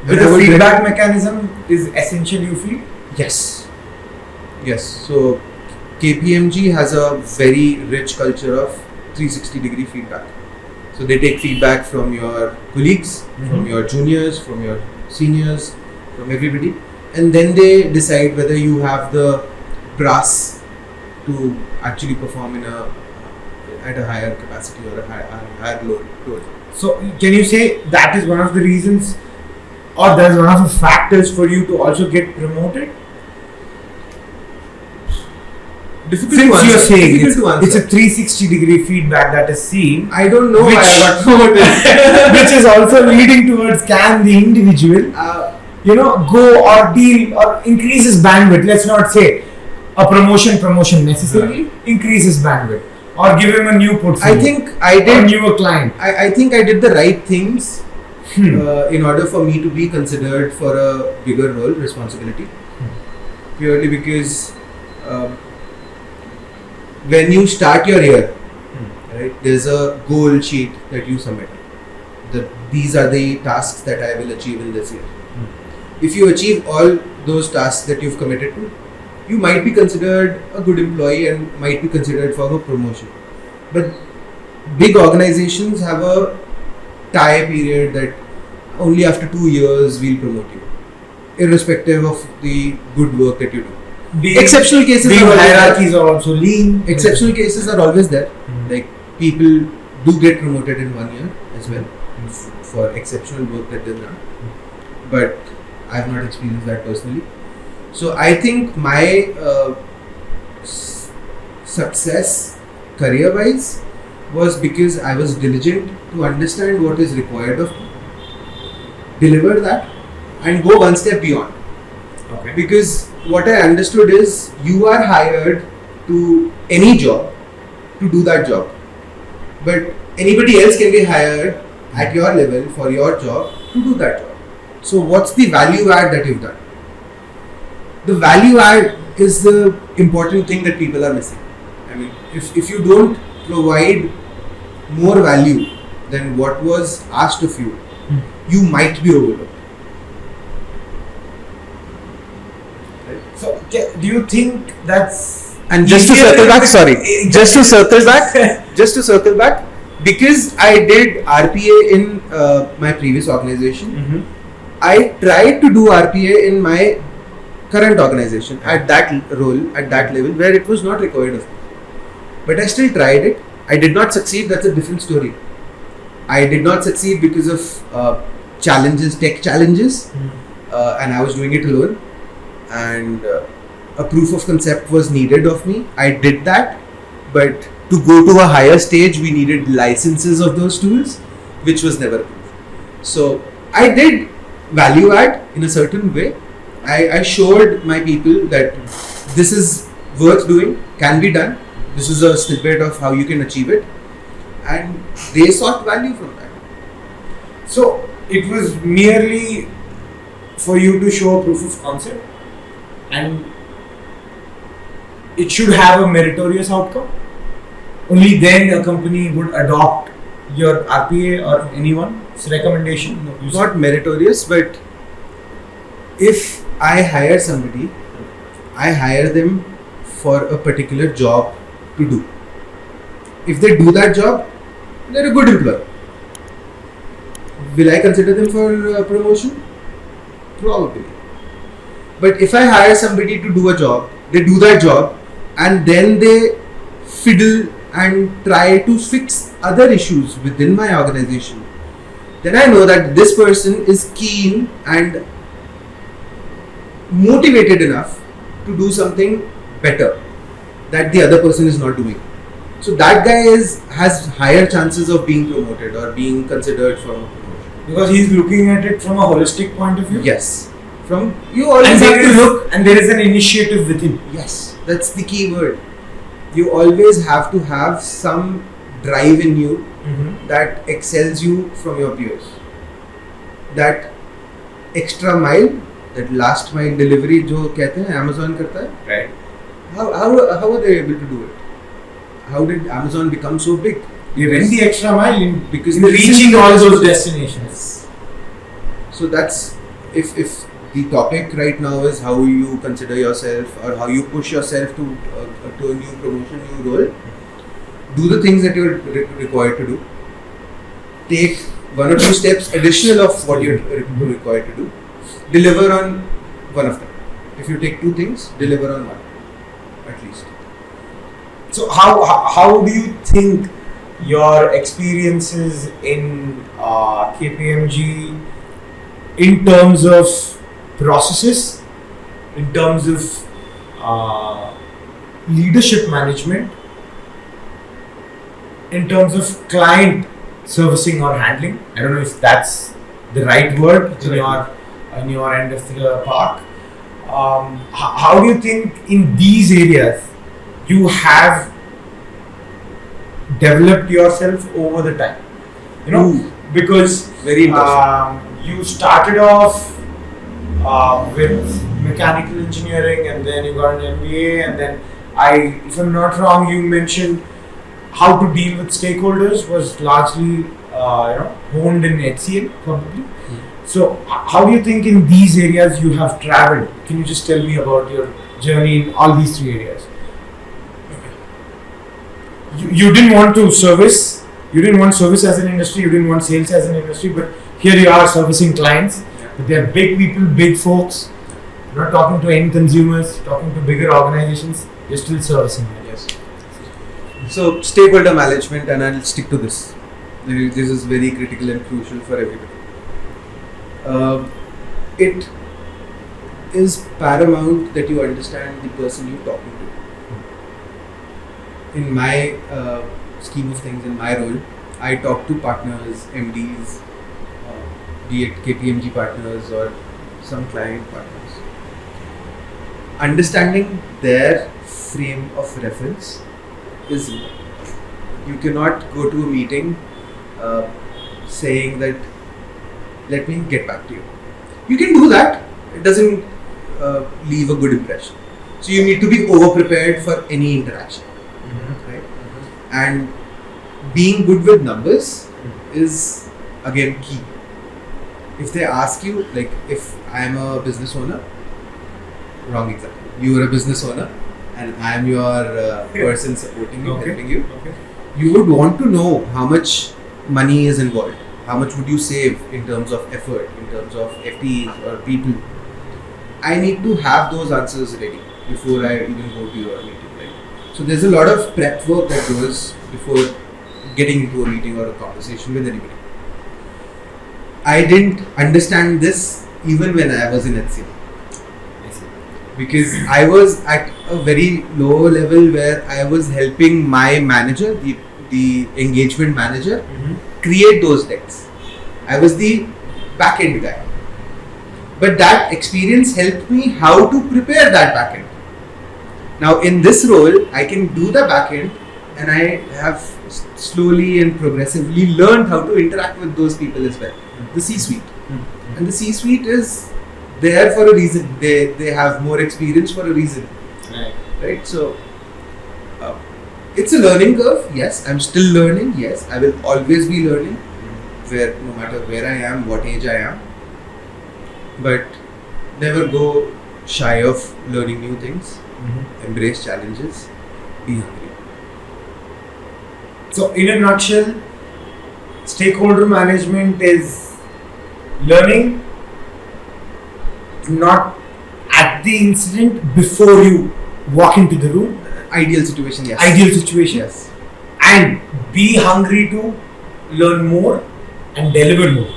But the feedback mechanism is essential, you feel? Yes. So KPMG has a very rich culture of 360-degree feedback. So they take feedback from your colleagues, from your juniors, from your seniors, from everybody, and then they decide whether you have the brass to actually perform at a higher capacity or a higher load. So can you say that is one of the reasons, or that is one of the factors for you to also get promoted? Difficult Since to answer. you're saying Difficult it's a 360-degree feedback that is seen, I don't know why I got promoted. which is also leading towards can the individual go or deal or increase his bandwidth. Let's not say a promotion necessarily increases bandwidth or give him a new portfolio. I think I did. Or newer client. I think I did the right things in order for me to be considered for a bigger role, responsibility. Purely because when you start your year, right, there's a goal sheet that you submit. These are the tasks that I will achieve in this year. If you achieve all those tasks that you've committed to, you might be considered a good employee and might be considered for a promotion. But big organizations have a tie period that only after 2 years we'll promote you, irrespective of the good work that you do. Exceptional cases The are hierarchies are also lean. Exceptional cases are always there. Like people do get promoted in 1 year as well for exceptional work that they've done. But I have not experienced that personally. So I think my success career-wise was because I was diligent to understand what is required of me, deliver that, and go one step beyond. Okay. Because what I understood is you are hired to any job to do that job, but anybody else can be hired at your level for your job to do that job. So what's the value add that you've done? The value add is the important thing that people are missing. I mean, if you don't provide more value than what was asked of you, you might be overlooked. So do you think that's Just to circle back, because I did RPA in my previous organization, I tried to do RPA in my current organization at that role, at that level where it was not required of me. But I still tried it. I did not succeed. That's a different story. I did not succeed because of tech challenges, and I was doing it alone. And a proof of concept was needed of me. I did that, but to go to a higher stage, we needed licenses of those tools, which was never approved. So I did value add in a certain way. I showed my people that this is worth doing, can be done. This is a snippet of how you can achieve it, and they sought value from that. So it was merely for you to show a proof of concept, and it should have a meritorious outcome. Only then a company would adopt your RPA or anyone's recommendation? No, Not meritorious, but if I hire somebody, I hire them for a particular job to do. If they do that job, they're a good employee. Will I consider them for promotion? Probably. But if I hire somebody to do a job, they do that job, and then they fiddle and try to fix other issues within my organization, then I know that this person is keen and motivated enough to do something better that the other person is not doing. So that guy has higher chances of being promoted or being considered for a promotion. Because he's looking at it from a holistic point of view. Yes. From you always And have to look. and there is an initiative within. Yes, that's the key word. You always have to have some drive in you that excels you from your peers. That extra mile, that last mile delivery जो कहते हैं Amazon करता है. Right. How are they able to do it? How did Amazon become so big? They went the extra mile in they reaching listen to all us. those destinations. So that's if the topic right now is how you consider yourself or how you push yourself to a new promotion, new role. Do the things that you're required to do. Take one or two steps additional of what you're required to do. Deliver on one of them. If you take two things, deliver on one, at least. So how do you think your experiences in KPMG in terms of processes, in terms of leadership management, in terms of client servicing or handling? I don't know if that's the right word in your end of the park. How do you think in these areas you have developed yourself over the time? You know, because very interesting. You started off with mechanical engineering, and then you got an MBA, and then if I'm not wrong, you mentioned how to deal with stakeholders was largely honed in HCL probably. So how do you think in these areas you have traveled? Can you just tell me about your journey in all these three areas? You didn't want to service. You didn't want service as an industry. You didn't want sales as an industry. But here you are servicing clients. But they're big people, big folks. You're not talking to end consumers. Talking to bigger organizations. You're still servicing them. Yes. So stakeholder management, and I'll stick to this. This is very critical and crucial for everybody. It is paramount that you understand the person you're talking to. In my scheme of things, in my role, I talk to partners, MDs, be it KPMG partners or some client partners. Understanding their frame of reference is important. You cannot go to a meeting saying that, let me get back to you. You can do that. It doesn't leave a good impression. So you need to be over-prepared for any interaction. Right? And being good with numbers is again key. If they ask you, like if I am a business owner, wrong example. You are a business owner and I am your person supporting you, helping you. You would want to know how much money is involved. How much would you save in terms of effort, in terms of FTEs or people? I need to have those answers ready before I even go to your meeting. Right? So there's a lot of prep work that goes before getting into a meeting or a conversation with anybody. I didn't understand this even when I was in HCL. Because I was at a very low level where I was helping my manager, the engagement manager, create those decks. I was the back-end guy. But that experience helped me how to prepare that back-end. Now in this role, I can do the back-end and I have slowly and progressively learned how to interact with those people as well. The C-suite. And the C-suite is there for a reason. They have more experience for a reason. Right? So it's a learning curve. Yes, I'm still learning. Yes, I will always be learning. Where no matter where I am, what age I am, but never go shy of learning new things. Embrace challenges. Be hungry. So, in a nutshell, stakeholder management is learning not at the incident before you walk into the room. Ideal situation. Yes. Ideal situation. Yes. And be hungry to learn more and deliver more.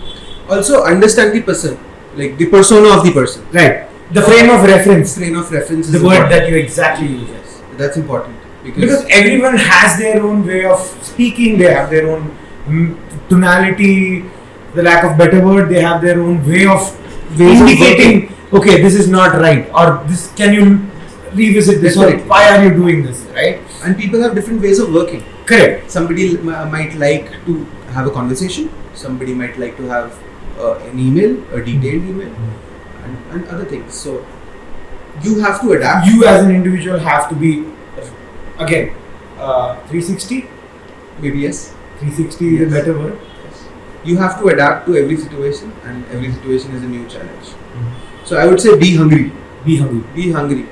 Also understand the person, like the persona of the person. Right. The frame of reference. Frame of reference is The word important. that you exactly use. Yes, that's important Because everyone has their own way of speaking, they have their own tonality, the lack of better word, they have their own way of indicating, okay, this is not right, or this, can you revisit this, or Definitely. why are you doing this, right? and people have different ways of working. Correct. Somebody might like to have a conversation. Somebody might like to have an email, a detailed email, and other things. So you have to adapt. You as an individual have to be, again, 360? Maybe yes. 360 is a better word. Yes. You have to adapt to every situation, and every situation is a new challenge. So I would say be hungry. Be hungry. Be hungry.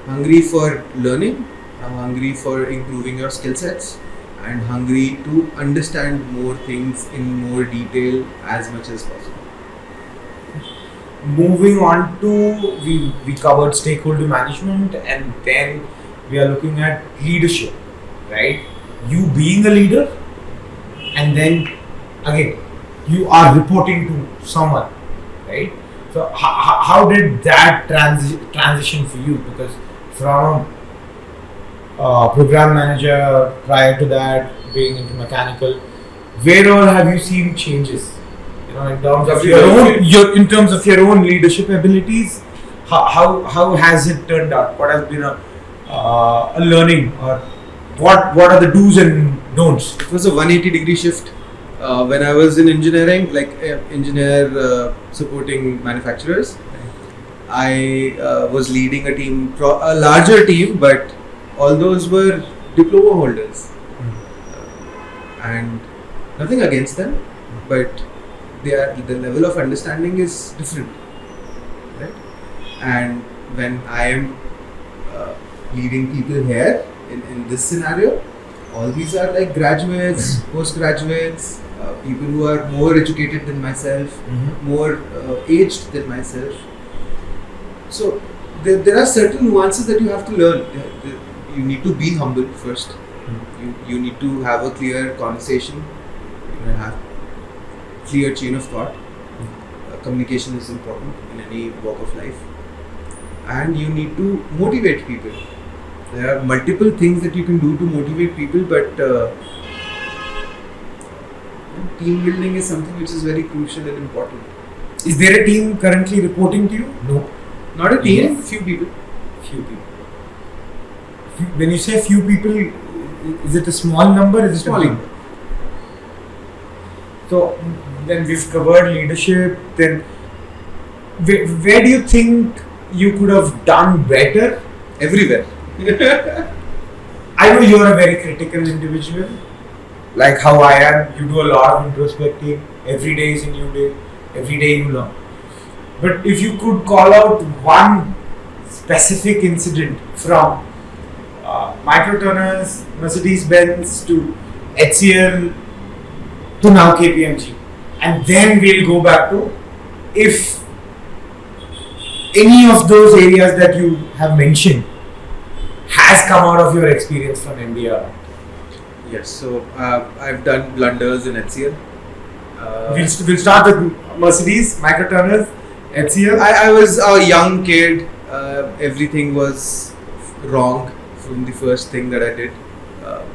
Hungry for learning, hungry for improving your skill sets, and hungry to understand more things in more detail as much as possible. Moving on to, we covered stakeholder management, and then we are looking at leadership, right? You being a leader, and then again, you are reporting to someone, right? So how did that transition for you? Because from program manager, prior to that being into mechanical, where all have you seen changes? You know, in terms of in terms of your own leadership abilities, how has it turned out? What has been a learning, or what are the do's and don'ts? It was a 180-degree shift. When I was in engineering, like engineer supporting manufacturers, I was leading a team, a larger team, but all those were diploma holders. And nothing against them, but the level of understanding is different, right? And when I am leading people here in this scenario, all these are like graduates, postgraduates, people who are more educated than myself, more aged than myself. So there are certain nuances that you have to learn. You need to be humble first. You need to have a clear conversation. You have clear chain of thought. Communication is important in any walk of life, and you need to motivate people. There are multiple things that you can do to motivate people, but team building is something which is very crucial and important. Is there a team currently reporting to you? No. Not a team, Yes. few people. Few people. When you say few people, is it a small number? Is it Small a big number. So then we've covered leadership. Then where do you think you could have done better? Everywhere. I know you are a very critical individual, like how I am. You do a lot of introspecting. Every day is a new day. Every day you learn. But if you could call out one specific incident from Microturners, Mercedes Benz to HCL to now KPMG, and then we'll go back to if any of those areas that you have mentioned has come out of your experience from MBA. Yes, so I've done Blunders in HCL. We'll start with Mercedes, Microturners, HCL. I was a young kid. Everything was wrong from the first thing that I did.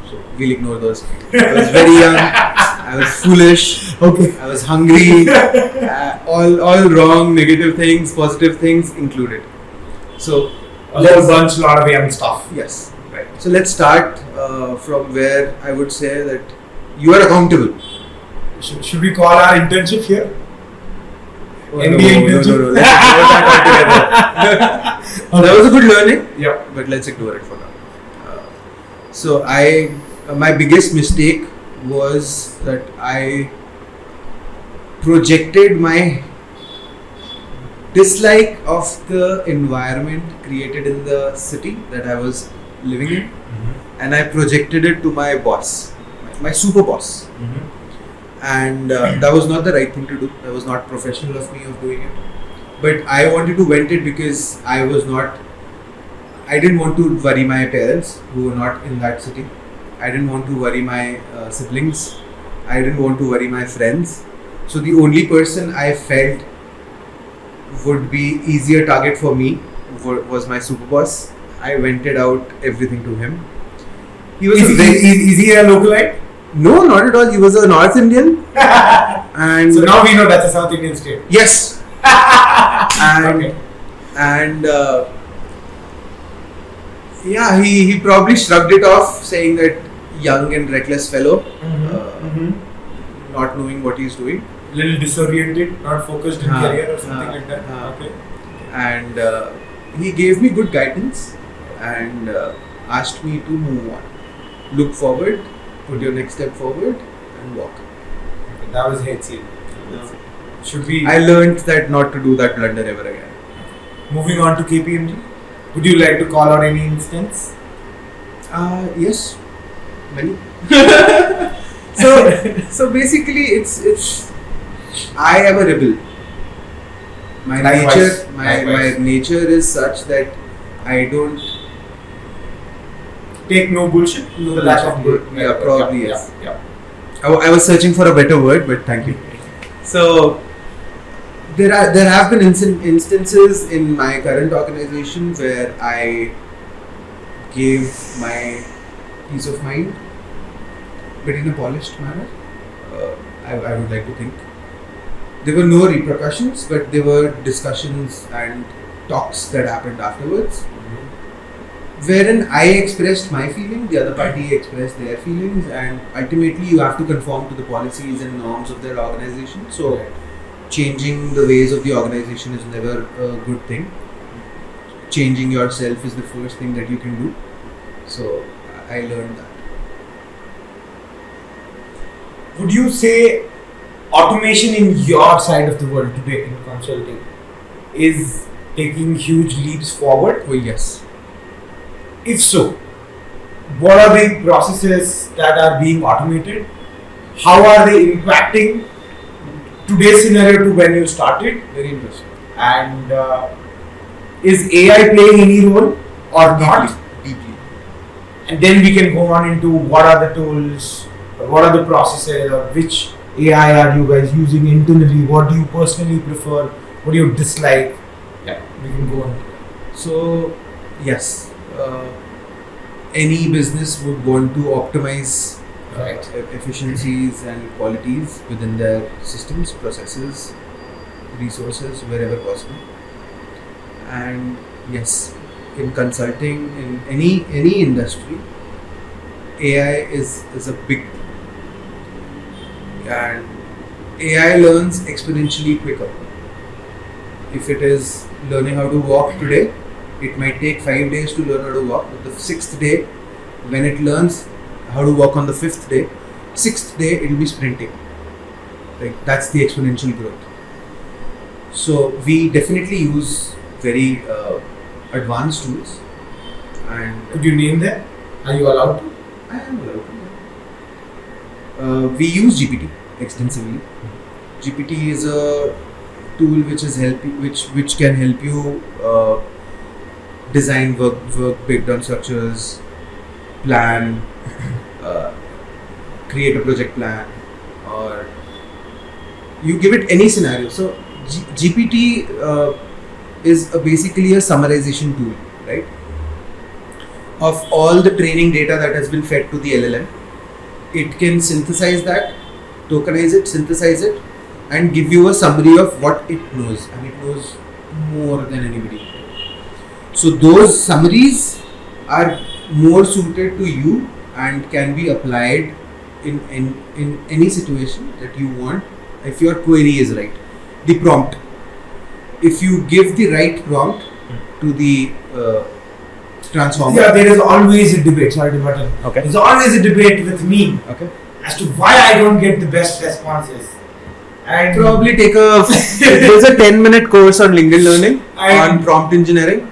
So we'll ignore those. I was very young. I was foolish. Okay. I was hungry. All wrong, negative things, positive things included. So A lot of young stuff. yes, right. So let's start from where I would say that you are accountable. Should we call our internship here? Oh, MBA no, internship? let's ignore that altogether. That was a good learning, Yeah. but let's ignore it for now. So my biggest mistake was that I projected my dislike of the environment created in the city that I was living in, and I projected it to my boss, my super boss. And that was not the right thing to do. That was not professional of me of doing it. But I wanted to vent it because I didn't want to worry my parents who were not in that city. I didn't want to worry my siblings. I didn't want to worry my friends. So the only person I felt would be easier target for me was my super boss. I vented out everything to him. He was is he a localite? No, not at all. He was a North Indian. And so now we know that's a South Indian state. Yes. Yeah, he probably shrugged it off, saying that young and reckless fellow, not knowing what he's doing. Little disoriented, not focused in career or something like that. Okay. And he gave me good guidance and asked me to move on. Look forward, put your next step forward and walk. Okay, that was HCL. Should we? I learned that not to do that blunder ever again. Moving on to KPMG. Would you like to call out any instance? Yes, many. so basically, it's I am a rebel. My nature is such that I don't take no bullshit. No the lack of bullshit. Yeah, probably yes. Yeah. I was searching for a better word, but thank you. So there have been instances in my current organization where I gave my peace of mind, but in a polished manner. I would like to think. There were no repercussions, but there were discussions and talks that happened afterwards, wherein I expressed my feeling, the other party expressed their feelings, and ultimately you have to conform to the policies and norms of their organization. So changing the ways of the organization is never a good thing. Changing yourself is the first thing that you can do. So I learned that. Would you say automation in your side of the world today in consulting is taking huge leaps forward? Oh yes. If so, what are the processes that are being automated? How are they impacting today's scenario to when you started? Very interesting. And is AI playing any role or not? Deeply. And then we can go on into what are the tools, what are the processes, or which AI are you guys using internally? What do you personally prefer? What do you dislike? Yeah, we can go on. So, yes, any business would want to optimize efficiencies and qualities within their systems, processes, resources, wherever possible. And yes, in consulting, in any industry, AI is a big, and AI learns exponentially quicker. If it is learning how to walk today, it might take 5 days to learn how to walk, but the 6th day, when it learns how to walk on the 5th day, 6th day it will be sprinting. Like that's the exponential growth. So we definitely use very advanced tools. And could you name them? Are you allowed to? I am allowed to. We use GPT extensively. GPT is a tool which can help you design work breakdown structures, plan, create a project plan, or you give it any scenario. So GPT is basically a summarization tool, right? Of all the training data that has been fed to the LLM, it can synthesize that, tokenize it, synthesize it, and give you a summary of what it knows, and it knows more than anybody. So those summaries are more suited to you and can be applied in any situation that you want if your query is right. The prompt. If you give the right prompt to the transformer. Yeah, there is always a debate. Sorry to butt in. Okay. There's always a debate with me Okay. as to why I don't get the best responses. And Probably take there's a 10-minute course on LinkedIn Learning on prompt engineering.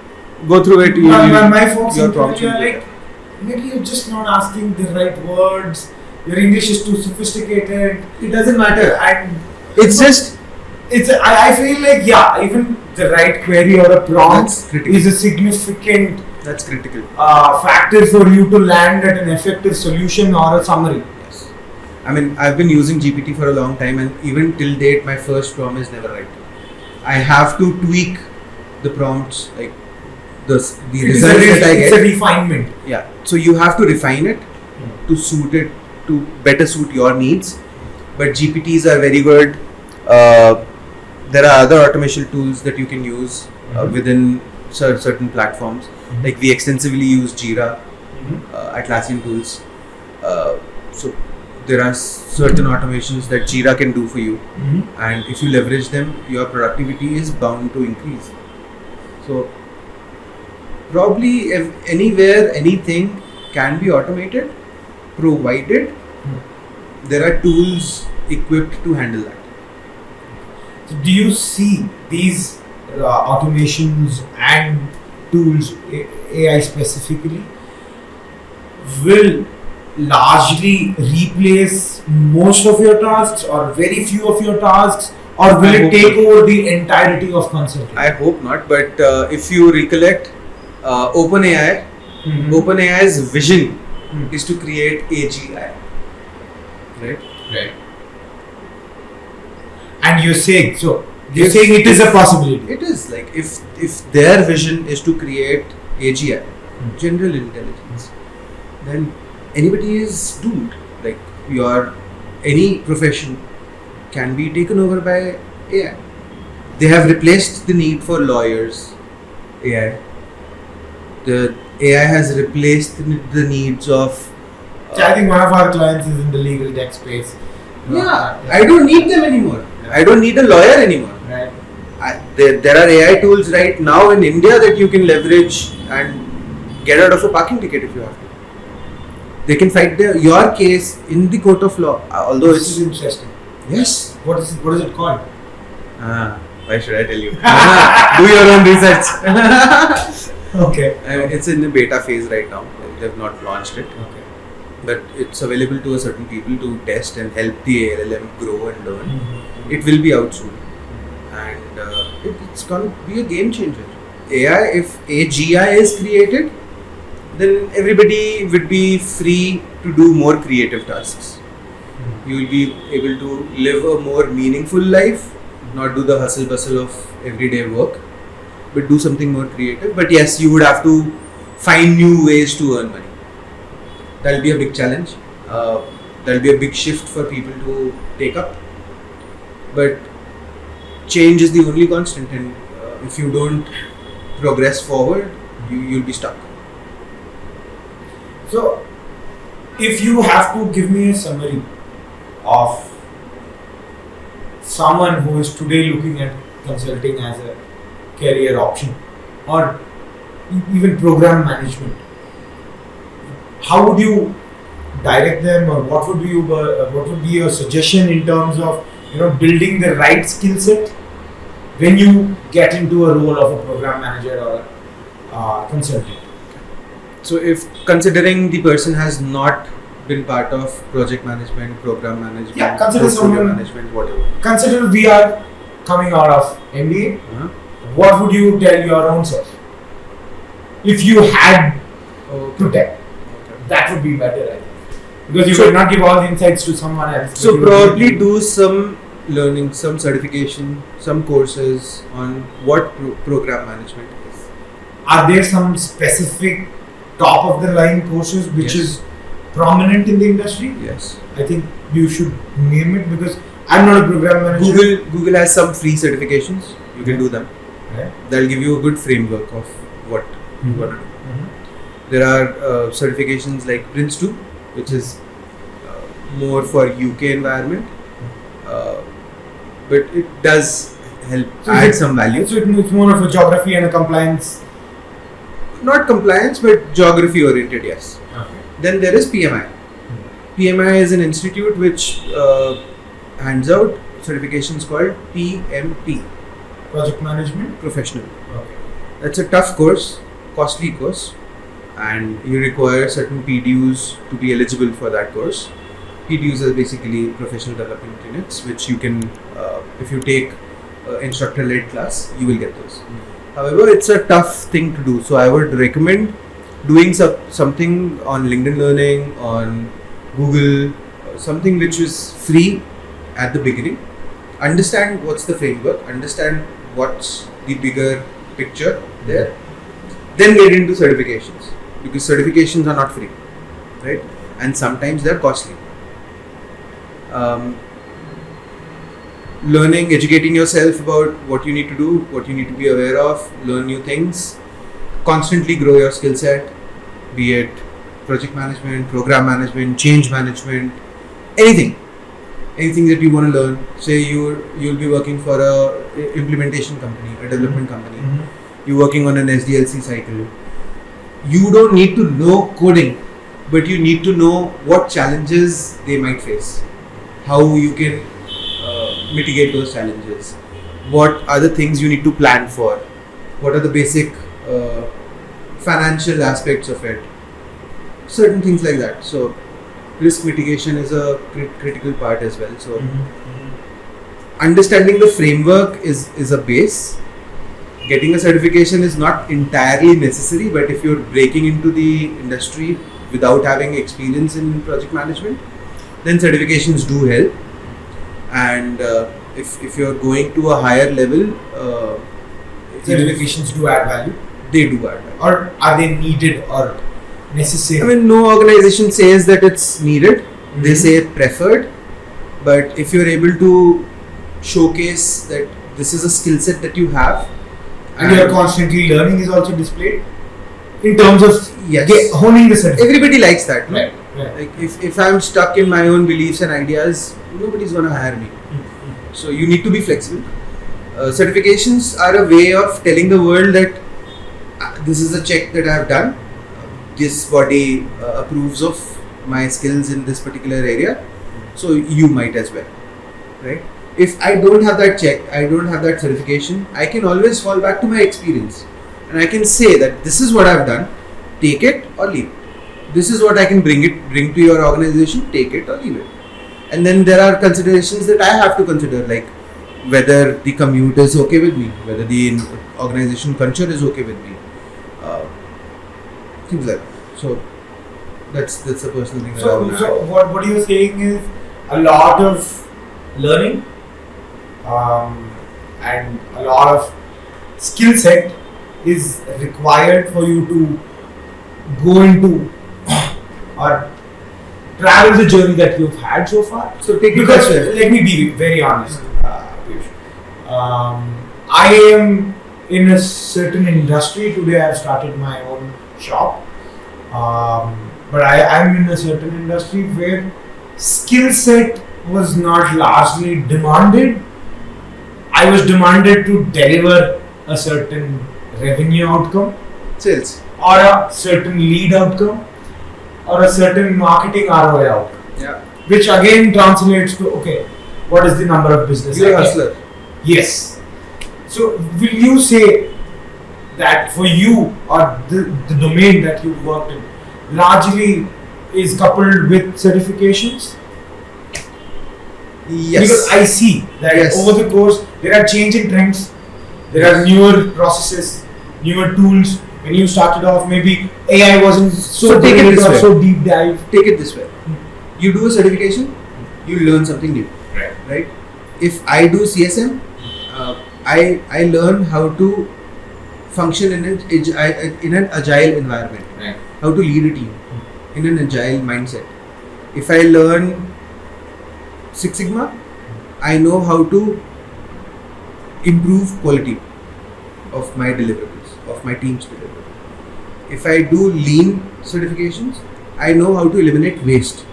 Go through it. my folks your in prompts India are will be like, maybe you're just not asking the right words. Your English is too sophisticated. It doesn't matter. And It's just I feel like, yeah, even the right query or a prompt That's critical. is a significant that's critical. factor for you to land at an effective solution or a summary. Yes. I mean, I've been using GPT for a long time, and even till date, my first prompt is never right. I have to tweak the prompts, like the result that I It's a get. refinement. Yeah. So you have to refine it to suit it, to better suit your needs. But GPTs are very good. There are other automation tools that you can use within certain platforms. Like we extensively use Jira, Atlassian tools. So there are certain automations that Jira can do for you, and if you leverage them, your productivity is bound to increase. So probably anywhere anything can be automated, provided there are tools equipped to handle that. So do you see these automations and tools, AI specifically, will largely replace most of your tasks or very few of your tasks, or will I it hope take not. over the entirety of consulting? I hope not, but if you recollect, OpenAI, OpenAI's vision is to create AGI, right? Right. And you're saying, If- saying it is a possibility. It is like if their vision is to create AGI, general intelligence, then anybody is doomed. Like any profession can be taken over by AI. They have replaced the need for lawyers. AI. The AI has replaced the needs of. I think one of our clients is in the legal tech space. I don't need them anymore. I don't need a lawyer anymore. Right. There are AI tools right now in India that you can leverage and get out of a parking ticket if you have to. They can fight your case in the court of law. Although This is interesting. yes. What is it called? Why should I tell you? Do your own research. Okay. It's in the beta phase right now. They've not launched it, Okay. but it's available to a certain people to test and help the LLM grow and learn. It will be out soon, and it's going to be a game changer. AI, if AGI is created, then everybody would be free to do more creative tasks. You will be able to live a more meaningful life, not do the hustle bustle of everyday work, but do something more creative. But yes, you would have to find new ways to earn money. That'll be a big challenge. That'll be a big shift for people to take up. But change is the only constant, and if you don't progress forward, you'll be stuck. So, if you have to give me a summary of someone who is today looking at consulting as a career option, or even program management, how would you direct them, or what would be your suggestion in terms of building the right skill set when you get into a role of a program manager or a consultant? So if considering the person has not been part of project management, program management, consider portfolio someone- management, whatever. Consider we are coming out of MBA. Uh-huh. What would you tell your own self if you had to tell? That would be better, I think, because you So- will not give all the insights to someone else. So probably do some learning, some certification, some courses on what program management is. Are there some specific top of the line courses which Yes. is prominent in the industry? Yes. I think you should name it, because I'm not a program manager. Google has some free certifications. You can do them. Right. That'll give you a good framework of what you want to do. There are certifications like Prince2, which is more for UK environment, but it does help So add is it- some value. So it's more of a geography and a compliance. not compliance, but geography oriented, yes. Okay. Then there is PMI. PMI is an institute which hands out certifications called PMP, Project management. professional. Okay. That's a tough course, costly course, and you require certain PDUs to be eligible for that course. PDUs are basically professional development units, which you can, if you take instructor-led class, you will get those. However, it's a tough thing to do, so I would recommend doing something on LinkedIn Learning, on Google, something which is free at the beginning. Understand what's the framework, understand what's the bigger picture there, then get into certifications, because certifications are not free, right? And sometimes they're costly. Learning, educating yourself about what you need to do, what you need to be aware of, learn new things, constantly grow your skill set, be it project management, program management, change management, anything that you want to learn. Say you'll be working for a implementation company, a development company. You're working on an SDLC cycle. You don't need to know coding, but you need to know what challenges they might face, how you can mitigate those challenges, what are the things you need to plan for, what are the basic financial aspects of it, certain things like that. So risk mitigation is a critical part as well. So understanding the framework is a base. Getting a certification is not entirely necessary, but if you're breaking into the industry without having experience in project management, then certifications do help. And if you're going to a higher level, Certifications do add value, they do add value. or are they needed or necessary? I mean, no organization says that it's needed. They say preferred. But if you're able to showcase that this is a skill set that you have, and you're constantly learning is also displayed in terms of yes, honing the certificate. everybody likes that, no? Right. Like if I'm stuck in my own beliefs and ideas, nobody's gonna hire me. So you need to be flexible. Certifications are a way of telling the world that this is a check that I've done. This body approves of my skills in this particular area. So you might as well, right? If I don't have that check, I don't have that certification, I can always fall back to my experience, and I can say that this is what I've done. Take it or leave it. This is what I can bring to your organization. Take it or leave it. And then there are considerations that I have to consider, like whether the commute is okay with me, whether the organization culture is okay with me, things like that. So that's a personal thing. So what you're saying is a lot of learning and a lot of skill set is required for you to go into or travel the journey that you've had so far. So take it Because as well. let me be very honest, Piyush. I am in a certain industry today. I've started my own shop, but I am in a certain industry where skill set was not largely demanded. I was demanded to deliver a certain revenue outcome, Sales. or a certain lead outcome, or a certain marketing ROI outcome, Yeah. which again translates to, okay, what is the number of business? You're a I get? hustler. Yes. So will you say that for you, or the domain that you've worked in largely is coupled with certifications? Yes. Because I see that Yes. over the course there are changing trends, there are newer processes, newer tools. When you started off, maybe AI wasn't so take it brilliant this or way. so deep dive. Take it this way. You do a certification, you learn something new. Right? If I do CSM, I learn how to function in an agile environment. Right. How to lead a team in an agile mindset. If I learn Six Sigma, I know how to improve quality of my deliverables, of my team's deliverables. If I do lean certifications, I know how to eliminate waste.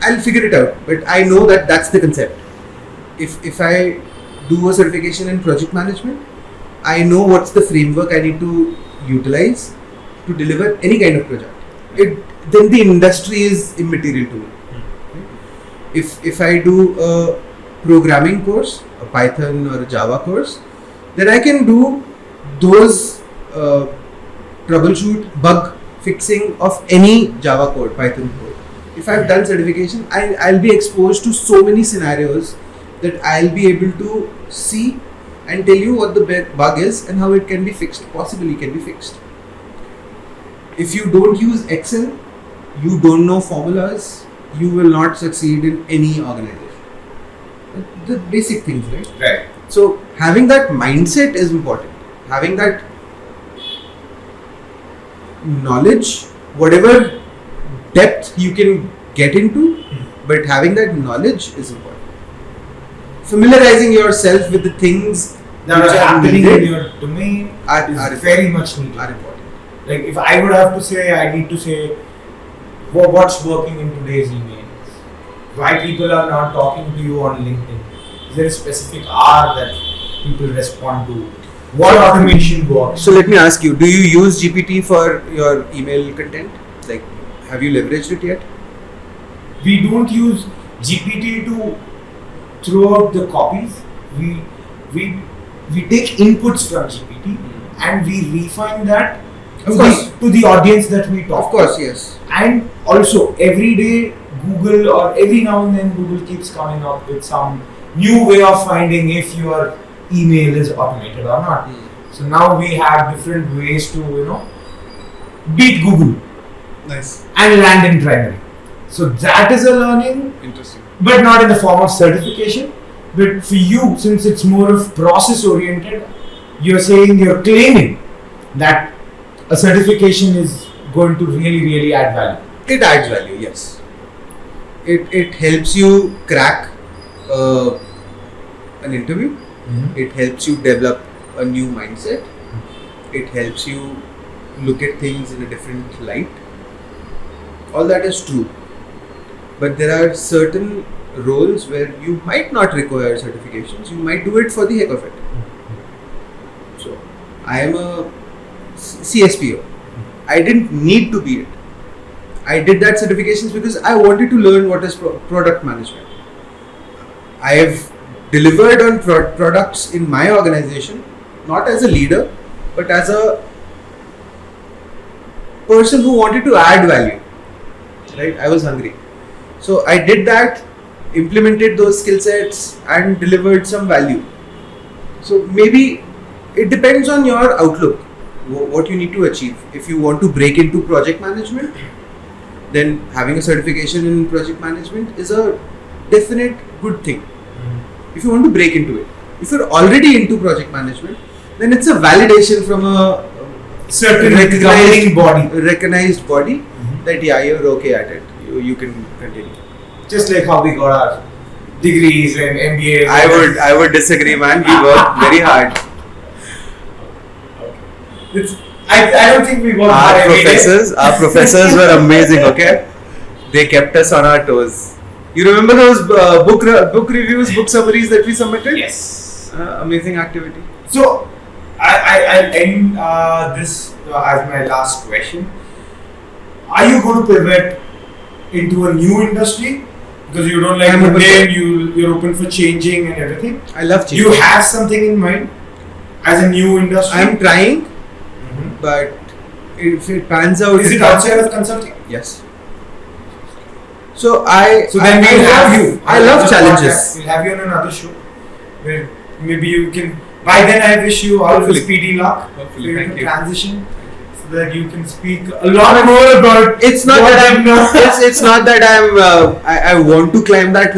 I'll figure it out, but I know that that's the concept. If I do a certification in project management, I know what's the framework I need to utilize to deliver any kind of project. Then the industry is immaterial to me. If I do a programming course, a Python or a Java course, then I can do those troubleshoot bug fixing of any Java code, Python code. If I've done certification, I'll be exposed to so many scenarios that I'll be able to see and tell you what the bug is and how it can be fixed, possibly can be fixed. If you don't use Excel, you don't know formulas, you will not succeed in any organization. The basic things, right? Right. So having that mindset is important. Having that knowledge, whatever depth you can get into, but having that knowledge is important. Familiarizing yourself with the things that which are happening needed in your domain are very much needed. Are important. Like if I would have to say, I need to say what's working in today's emails. Why people are not talking to you on LinkedIn? Is there a specific hour that people respond to? What automation works? So let me ask you, do you use GPT for your email content? Like, have you leveraged it yet? We don't use GPT to throw out the copies. We take inputs from GPT and we refine that to the audience that we talk. Of course, yes. And also every day Google or every now and then Google keeps coming up with some new way of finding if your email is automated or not. So now we have different ways to beat Google. Nice. And land in primary. So that is a learning. Interesting. But not in the form of certification. But for you, since it's more of process oriented, you're claiming that a certification is going to really add value. It adds value, yes. It helps you crack an interview. It helps you develop a new mindset. It helps you look at things in a different light. All that is true. But there are certain roles where you might not require certifications. You might do it for the heck of it. So, I am a CSPO. I didn't need to be it. I did that certifications because I wanted to learn what is product management. I have delivered on products in my organization, not as a leader, but as a person who wanted to add value. Right? I was hungry. So I did that, implemented those skill sets and delivered some value. So maybe it depends on your outlook, what you need to achieve. If you want to break into project management, then having a certification in project management is a definite good thing. If you want to break into it. If you're already into project management, then it's a validation from a certain recognized body that you're okay at it. You can continue. Just like how we got our degrees and MBAs. I would disagree, man. We worked very hard. I don't think we worked hard. Our professors were amazing. Okay, they kept us on our toes. You remember those book reviews, book summaries that we submitted? Yes. Amazing activity. So I'll end this as my last question. Are you going to pivot into a new industry? Because you don't like the name, you're open for changing and everything. I love changing. You have something in mind as a new industry? I'm trying, but if it pans out... Is it outside of consulting? Yes. So I love challenges. Podcast. We'll have you on another show where maybe you can... By then I wish you all the speedy luck. Hopefully, thank you. Transition. That you can speak a lot more about. It's not that it's not that I want to climb that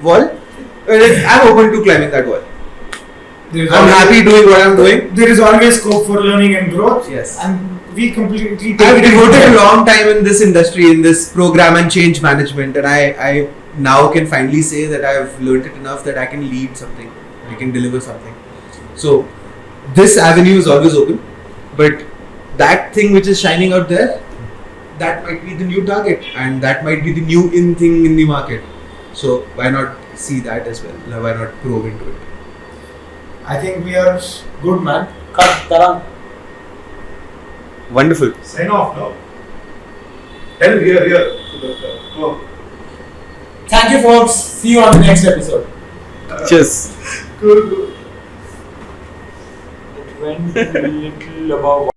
wall. I'm open to climbing that wall. I'm happy doing what I'm doing. There is always scope for learning and growth. Yes. And we completely take I've devoted a long time in this industry, in this program and change management, and I now can finally say that I've learned it enough that I can lead something. I can deliver something. So this avenue is always open, but that thing which is shining out there, that might be the new target, and that might be the new in thing in the market. So why not see that as well? Why not probe into it? I think we are good, man. Cut, Tarang. Wonderful. Sign off now. Tell here. Come on. Thank you, folks. See you on the next episode. Cheers. Good. It went a little above